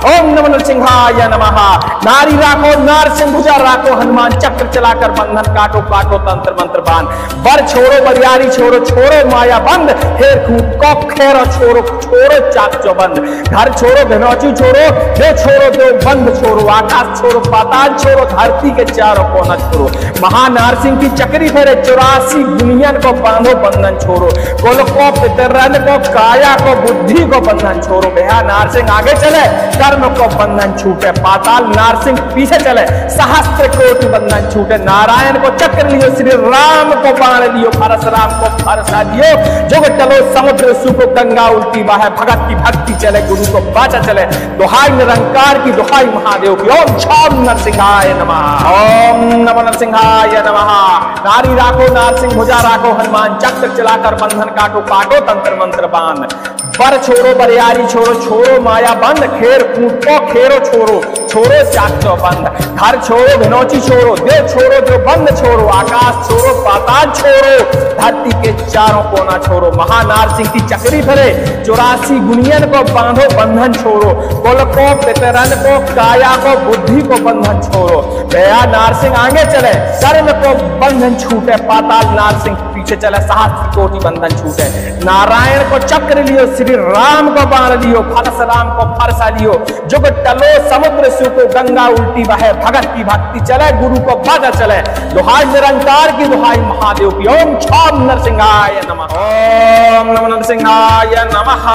ओम नमो नरसिंहाय नमः। नारी राखो नारसिंह, भुजा राखो हनुमान, चक्र चलाकर बंधन काटो, काटो तंत्र मंत्र बांध। बर छोरो बरियारी छोरो, छोरो माया बंद, खेर खूट को खेरो छोरो, छोरो चाक चौबंद। घर छोरो घनौची छोरो, देव छोरो जो बंद छोरो, आकाश छोरो पाताल छोरो, धरती के चारों कोना छोरो। महानारसिंह की चक्री फेरे, 84 दुनियन को बांधो बंधन छोरो, कुल को पितरन को, काया को, बुद्धि को बंधन छोरो। भैया नारसिंह आगे चले, कर्म को बंधन छूटे, पाताल नारसिंह पीछे चले, सहस्त्र कोटि बंधन छूटे। नारायण को चक्र लियो, श्री राम को बाण लियो, परशुराम को फरसा लियो, जुगत टलो समुद्र सूखो, गंगा उल्टी बहे, भगत की भक्ति चले, गुरु को बाचा चले, दुहाई निरंकार की, दुहाई महादेव की। ओम छम नरसिंहाय नमः। ओम नमो नरसिंहाय नमः। नारी राखो नारसिंह, भुजा राखो हनुमान, चक्र चलाकर बंधन काटो, काटो तंत्र मंत्र बांध। बर छोरो बरियारी छोरो, छोरो माया बंद, खेर कूट को खेरो छोरो, छोरो चाक चौबंद। घर छोरो घनौची छोरो, देव छोरो जो बंद छोरो, आकाश छोरो पाताल छोरो, धरती के चारों कोना छोरो। महानारसिंह की चक्री भरे, 84 गुनियन को बांधो बंधन छोरो, कुल को पितरन को, काया को, बुद्धि को बंधन छोरो। दया नारसिंह आगे चले, कर्म को बंधन छूटे, पाताल नारसिंह पीछे चले, सहस्त्र कोटि बंधन छूटे। नारायण को चक्र लियो, श्री राम को बाण लियो, परशुराम को फरसा लियो, जुगत टलो समुद्र सूखो, गंगा उल्टी बहे, भगत की भक्ति चले, गुरु को बाजा चले, दुहाई निरंकार की, दुहाई महादेव की। ओम छम नरसिंहाय नमः। ओम नमो नरसिंहाय नमः।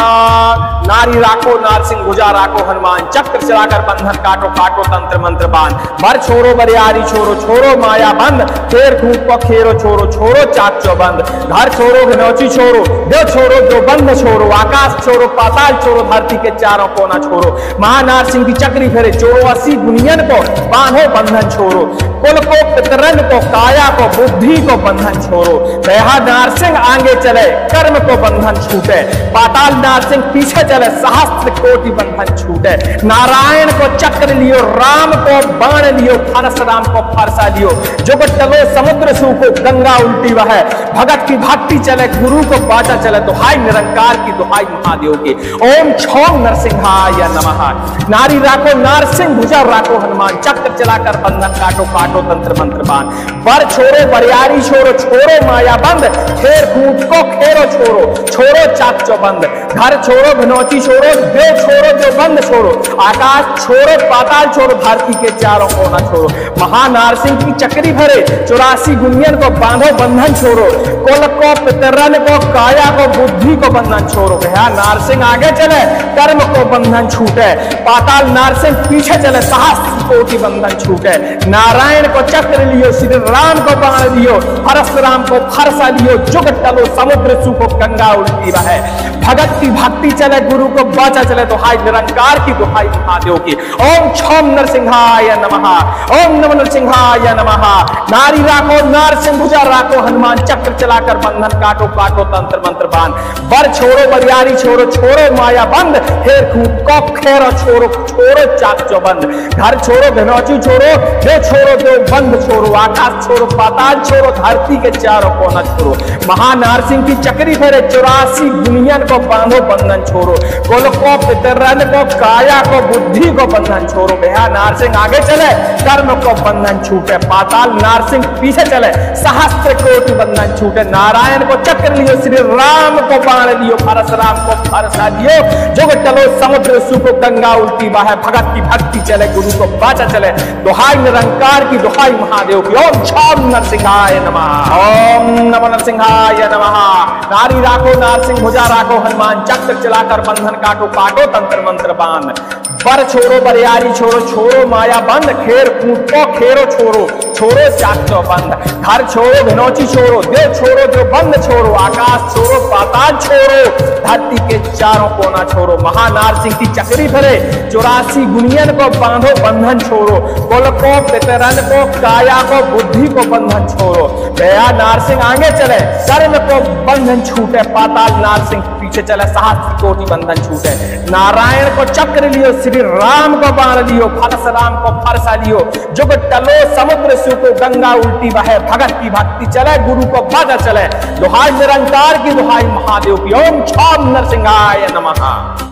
नारी राखो नारसिंह, भुजा राखो हनुमान, चक्र चलाकर बंधन काटो, काटो तंत्र मंत्र बांध। बर छोरो बरियारी छोरो, छोरो माया बंद, खेर खूट को खेरो छोरो, छोरो चाक चौबंद। घर छोरो घनौची छोरो, देव छोरो जो बंद छोरो, आकाश छोरो पाताल छोरो, धरती के चारों कोना छोरो। महानारसिंह की चक्री फेरे, 84 दुनियन को बांधो बंधन छोरो, कुल को पितरन को, काया को, बुद्धि को बंधन छोरो। दया नारसिंह आगे चले, कर्म को बंधन छूटे, पाताल नारसिंह पीछे चले, सहस्त्र कोटि बंधन छूटे। नारायण को चक्र लियो, राम को बाण लियो, परशुराम को फरसा लियो, जुगत टलो समुद्र सूखो, गंगा उल्टी बहे, भगत की भक्ति चले, गुरु को बाचा चले, दुहाई निरंकार की, दुहाई महादेव की। ओम छम नरसिंहाय नमः। नारी राखो नारसिंह, भुजा राखो हनुमान, चक्र चलाकर बंधन काटो, काटो तंत्र मंत्र बांध। बर छोरो बरियारी छोरो, छोरो माया बंद, खेर कूट को खेरो छोरो, छोरो चाक चौबंद। घर छोरो घनौची छोरो, देव छोरो जो बंद छोरो, आकाश छोरो पाताल छोरो, धरती के चारों कोना छोरो। महानारसिंह की चक्री भरे, 84 गुनियन को बांधो बंधन छोरो, कुल को पितरन को काया को बुद्धि को बंधन छोड़ो। भैया नारसिंह आगे चले कर्म को बंधन छूटे, पाताल नारसिंह पीछे चले सहस्त्र कोटि बंधन छूटे। नारायण को चक्र लियो, श्री राम को बाण लियो, परशुराम को फरसा लियो, जुग टलो समुद्र सूखो गंगा उल्टी बहे। भगत की भक्ति चले गुरु को बाचा चले, दुहाई निरंकार की दुहाई महादेव की। ओम छम नरसिंहाय नमः, ओम नमः नरसिंहाय नमः। नारी राखो नारसिंह भुजा राखो, हनुमान चक्र चलाकर बंधन काटो काटो तंत्र मंत्र बांध। बर छोड़ो बरियारी छोड़ो, छोड़ो माया बंद, हेर खूट को खेरो छोड़ो, छोड़ो चाक चौबंद। घर छोड़ो घनौची छोड़ो, दे छोड़ो दो बंद छोड़ो, आकाश छोड़ो पाताल छोड़ो, धरती के चारों कोना छोड़ो। महानारसिंह की चक्री फेरे 84 दुनियन को बांधो बंधन छोड़ो। कुल को पितरन को काया को बुद्धि को बंधन छोड़ो। भैया नारसिंह आगे चले कर्म को बंधन छूटे, पाताल नारसिंह पीछे चले सहस्त्र कोटि बंधन छूटे। नारायण को चक्र लियो, श्री राम को बाण लियो, परशुराम को फरसा लियो, जुग टलो समुद्र सूखो गंगा उल्टी बहे। भगत की भक्ति चले गुरु को बाचा चले, दुहाई निरंकार की दुहाई महादेव की। ओम छम नरसिंहाय नमः, ओम नमः नरसिंहाय नमः। नारी राखो नारसिंह भुजा राखो, हनुमान चक्र चलाकर बंधन काटो काटो तंत्र मंत्र बांध। बर छोड़ो बरियारी छोड़ो, छोड़ो माया बंद, खेर कूट को खेरो छोड़ो, छोड़ो चाक चौबंद। घर छोड़ो घनौची छोड़ो, देव छोड़ो जो बंद छोड़ो, आकाश छोड़ो पाताल छोड़ो, धरती के चारों कोना छोड़ो। महानारसिंह की चक्री भरे 84 गुनियन को बांधो बंधन छोड़ो। कुल को पितरन को काया को बुद्धि को बंधन छोड़ो। भैया नारसिंह आगे चले कर्म को बंधन छूटे, पाताल नारसिंह पीछे चले सहस्त्र कोटि बंधन छूटे। नारायण को चक्र लियो, श्री राम को बाण लियो, परशुराम को फरसा लियो, जुग टलो समुद्र सूखो गंगा उल्टी बहे। भगत की भक्ति चले गुरु को बाजा चले, दुहाई निरंकार की दुहाई महादेव की। ओम छम नरसिंहाय नमः।